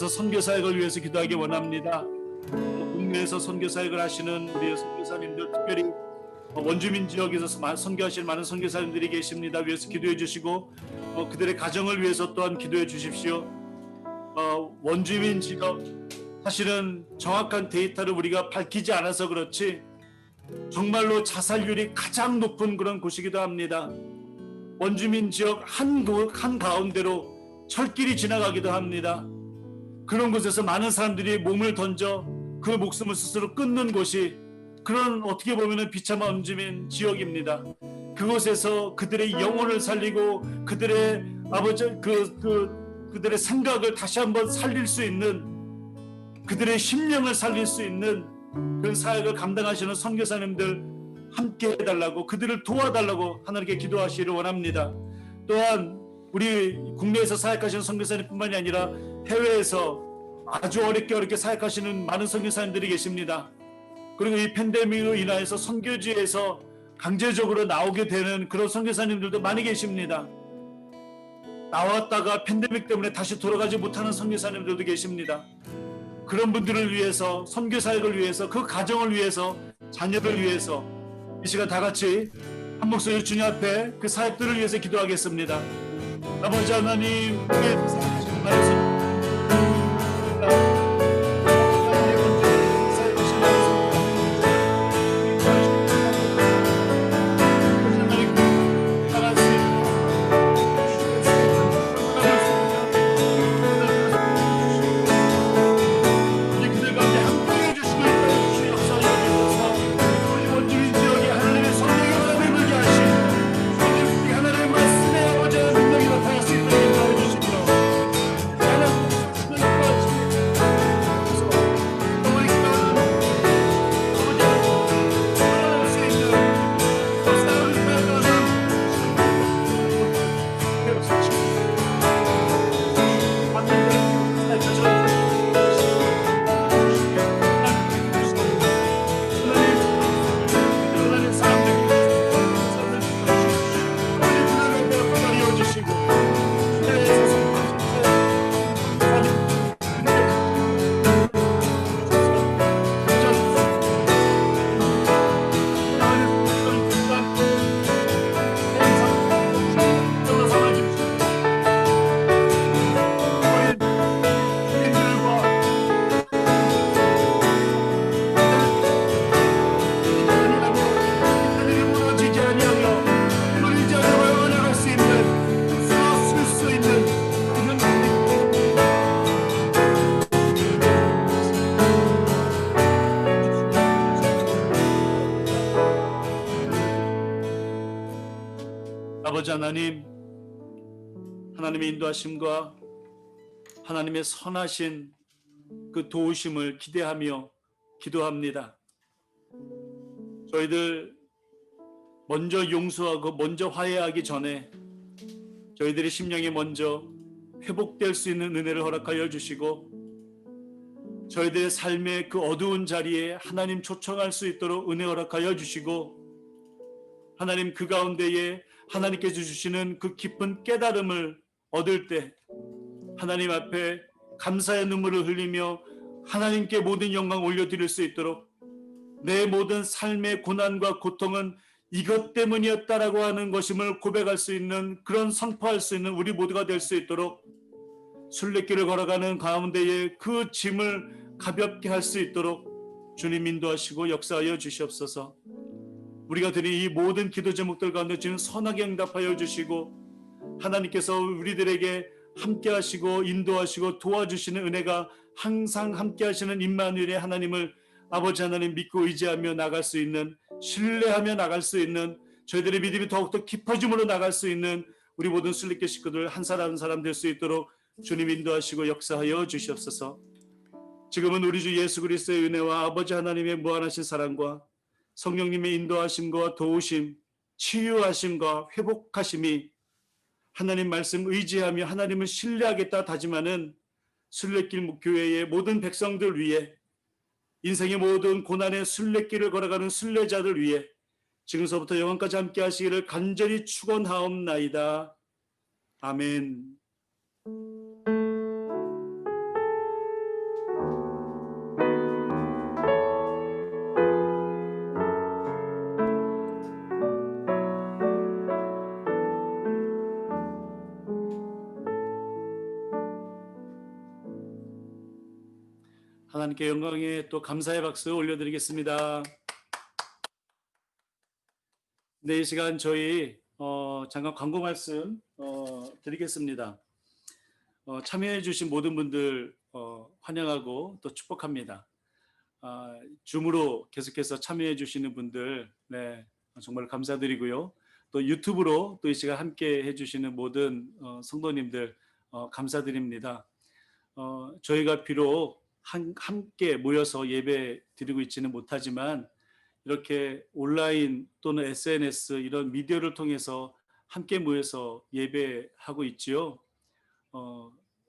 앞서서 선교 사역을 위해서 기도하기 원합니다. 국내에서 선교 사역을 하시는 우리 선교사님들, 특별히 원주민 지역에서 선교하시는 많은 선교사님들이 계십니다. 위해서 기도해 주시고 그들의 가정을 위해서 또한 기도해 주십시오. 원주민 지역, 사실은 정확한 데이터를 우리가 밝히지 않아서 그렇지 정말로 자살률이 가장 높은 그런 곳이기도 합니다. 원주민 지역 한 가운데로 철길이 지나가기도 합니다. 그런 곳에서 많은 사람들이 몸을 던져 그 목숨을 스스로 끊는 곳이 그런 어떻게 보면 비참한 원주민 지역입니다. 그곳에서 그들의 영혼을 살리고 그들의 그들의 생각을 다시 한번 살릴 수 있는, 그들의 심령을 살릴 수 있는 그런 사역을 감당하시는 선교사님들 함께 해달라고, 그들을 도와달라고 하나님께 기도하시기를 원합니다. 또한 우리 국내에서 사역하시는 선교사님뿐만이 아니라 해외에서 아주 어렵게 사역하시는 많은 선교사님들이 계십니다. 그리고 이 팬데믹으로 인하여서 선교지에서 강제적으로 나오게 되는 그런 선교사님들도 많이 계십니다. 나왔다가 팬데믹 때문에 다시 돌아가지 못하는 선교사님들도 계십니다. 그런 분들을 위해서, 선교 사역을 위해서, 그 가정을 위해서, 자녀를 위해서 이 시간 다 같이 한 목소리 주님 앞에 그 사역들을 위해서 기도하겠습니다. 아버지 하나님, 우리의 사역하시는 말씀 아버지 하나님, 하나님의 인도하심과 하나님의 선하신 그 도우심을 기대하며 기도합니다. 저희들 먼저 용서하고 먼저 화해하기 전에 저희들의 심령이 먼저 회복될 수 있는 은혜를 허락하여 주시고, 저희들의 삶의 그 어두운 자리에 하나님 초청할 수 있도록 은혜 허락하여 주시고, 하나님 그 가운데에 하나님께서 주시는 그 깊은 깨달음을 얻을 때 하나님 앞에 감사의 눈물을 흘리며 하나님께 모든 영광 올려드릴 수 있도록, 내 모든 삶의 고난과 고통은 이것 때문이었다라고 하는 것임을 고백할 수 있는, 그런 선포할 수 있는 우리 모두가 될 수 있도록, 순례길을 걸어가는 가운데에 그 짐을 가볍게 할 수 있도록 주님 인도하시고 역사하여 주시옵소서. 우리가 드린 이 모든 기도 제목들 가운데 주님 선하게 응답하여 주시고, 하나님께서 우리들에게 함께 하시고 인도하시고 도와주시는 은혜가 항상 함께 하시는 임마누엘의 하나님을 아버지 하나님 믿고 의지하며 나갈 수 있는, 신뢰하며 나갈 수 있는, 저희들의 믿음이 더욱더 깊어짐으로 나갈 수 있는 우리 모든 순례길 식구들 한 사람 한 사람 될 수 있도록 주님 인도하시고 역사하여 주시옵소서. 지금은 우리 주 예수 그리스도의 은혜와 아버지 하나님의 무한하신 사랑과 성령님의 인도하심과 도우심, 치유하심과 회복하심이 하나님 말씀 의지하며 하나님을 신뢰하겠다 다짐하는 순례길 교회의 모든 백성들 위해, 인생의 모든 고난의 순례길을 걸어가는 순례자들 위해 지금서부터 영원까지 함께 하시기를 간절히 축원하옵나이다. 아멘. 하나님께 영광의 또 감사의 박수 올려드리겠습니다. 네, 이 시간 저희 잠깐 광고 말씀 드리겠습니다. 참여해 주신 모든 분들 환영하고 또 축복합니다. 줌으로 계속해서 참여해 주시는 분들 네, 정말 감사드리고요. 또 유튜브로 또 이 시간 함께 해주시는 모든 성도님들 감사드립니다. 저희가 비록 함께 모여서 예배 드리고 있지는 못하지만 이렇게 온라인 또는 SNS 이런 미디어를 통해서 함께 모여서 예배하고 있지요.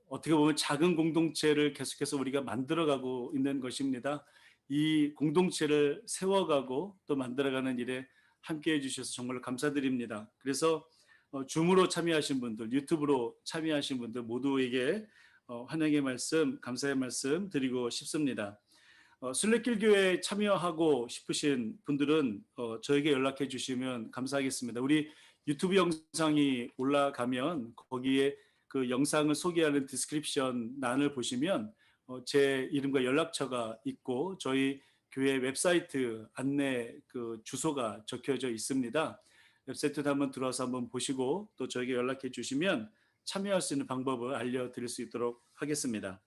어떻게 보면 작은 공동체를 계속해서 우리가 만들어가고 있는 것입니다. 이 공동체를 세워가고 또 만들어가는 일에 함께해 주셔서 정말 감사드립니다. 그래서 줌으로 참여하신 분들, 유튜브로 참여하신 분들 모두에게 환영의 말씀, 감사의 말씀 드리고 싶습니다. 순례길 교회에 참여하고 싶으신 분들은 저에게 연락해 주시면 감사하겠습니다. 우리 유튜브 영상이 올라가면 거기에 그 영상을 소개하는 디스크립션 란을 보시면 제 이름과 연락처가 있고 저희 교회 웹사이트 안내 그 주소가 적혀져 있습니다. 웹사이트에 한번 들어와서 한번 보시고 또 저에게 연락해 주시면 참여할 수 있는 방법을 알려드릴 수 있도록 하겠습니다.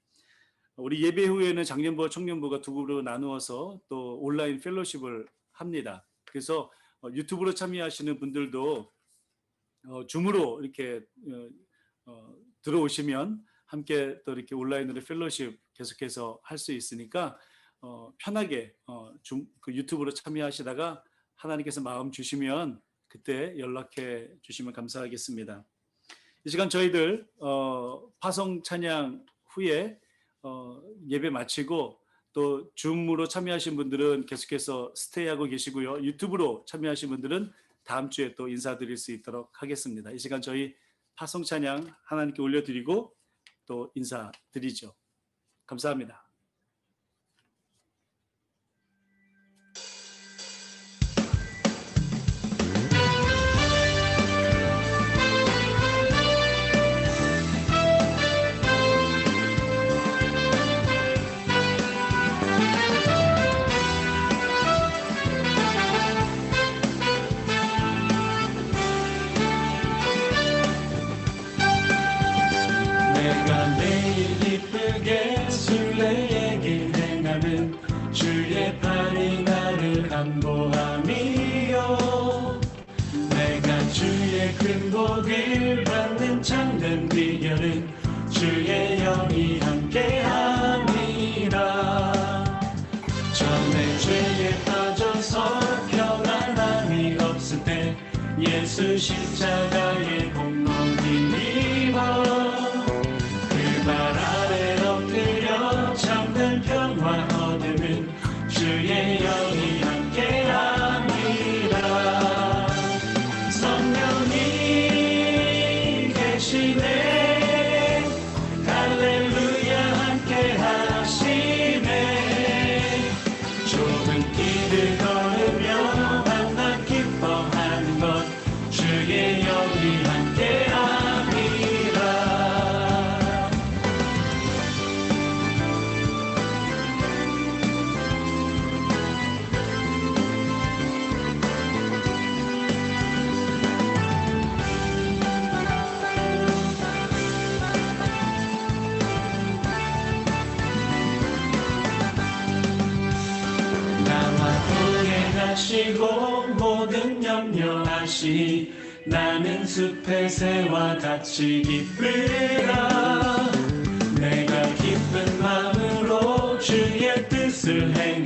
우리 예배 후에는 장년부와 청년부가 두 그룹으로 나누어서 또 온라인 펠로십을 합니다. 그래서 유튜브로 참여하시는 분들도 줌으로 이렇게 들어오시면 함께 또 이렇게 온라인으로 펠로십 계속해서 할 수 있으니까 편하게 그 유튜브로 참여하시다가 하나님께서 마음 주시면 그때 연락해 주시면 감사하겠습니다. 이 시간 저희들 파송 찬양 후에 예배 마치고 또 줌으로 참여하신 분들은 계속해서 스테이하고 계시고요. 유튜브로 참여하신 분들은 다음 주에 또 인사드릴 수 있도록 하겠습니다. 이 시간 저희 파송 찬양 하나님께 올려드리고 또 인사드리죠. 감사합니다. 내가 매일 기쁘게 순례의 길 행하는 주의 팔이 나를 안보함이요 내가 주의 큰 복을 받는 참된 비결은 주의 영이 함께함이라 전에 죄에 빠져서 평안함이 없을 때 예수 십자가의 공로 힘입어 발 아래 엎드려 참된 평화 얻음은 주의 영이 함께합니다. 성령이 계시네 할렐루야 함께하시네 좁은 길을 걸으며 만나 기뻐하는 것 주의 영이 함께합니다. 하시고 모든 염려하시 나는 숲의 새와 같이 기쁘라 내가 기쁜 마음으로 주의 뜻을 행하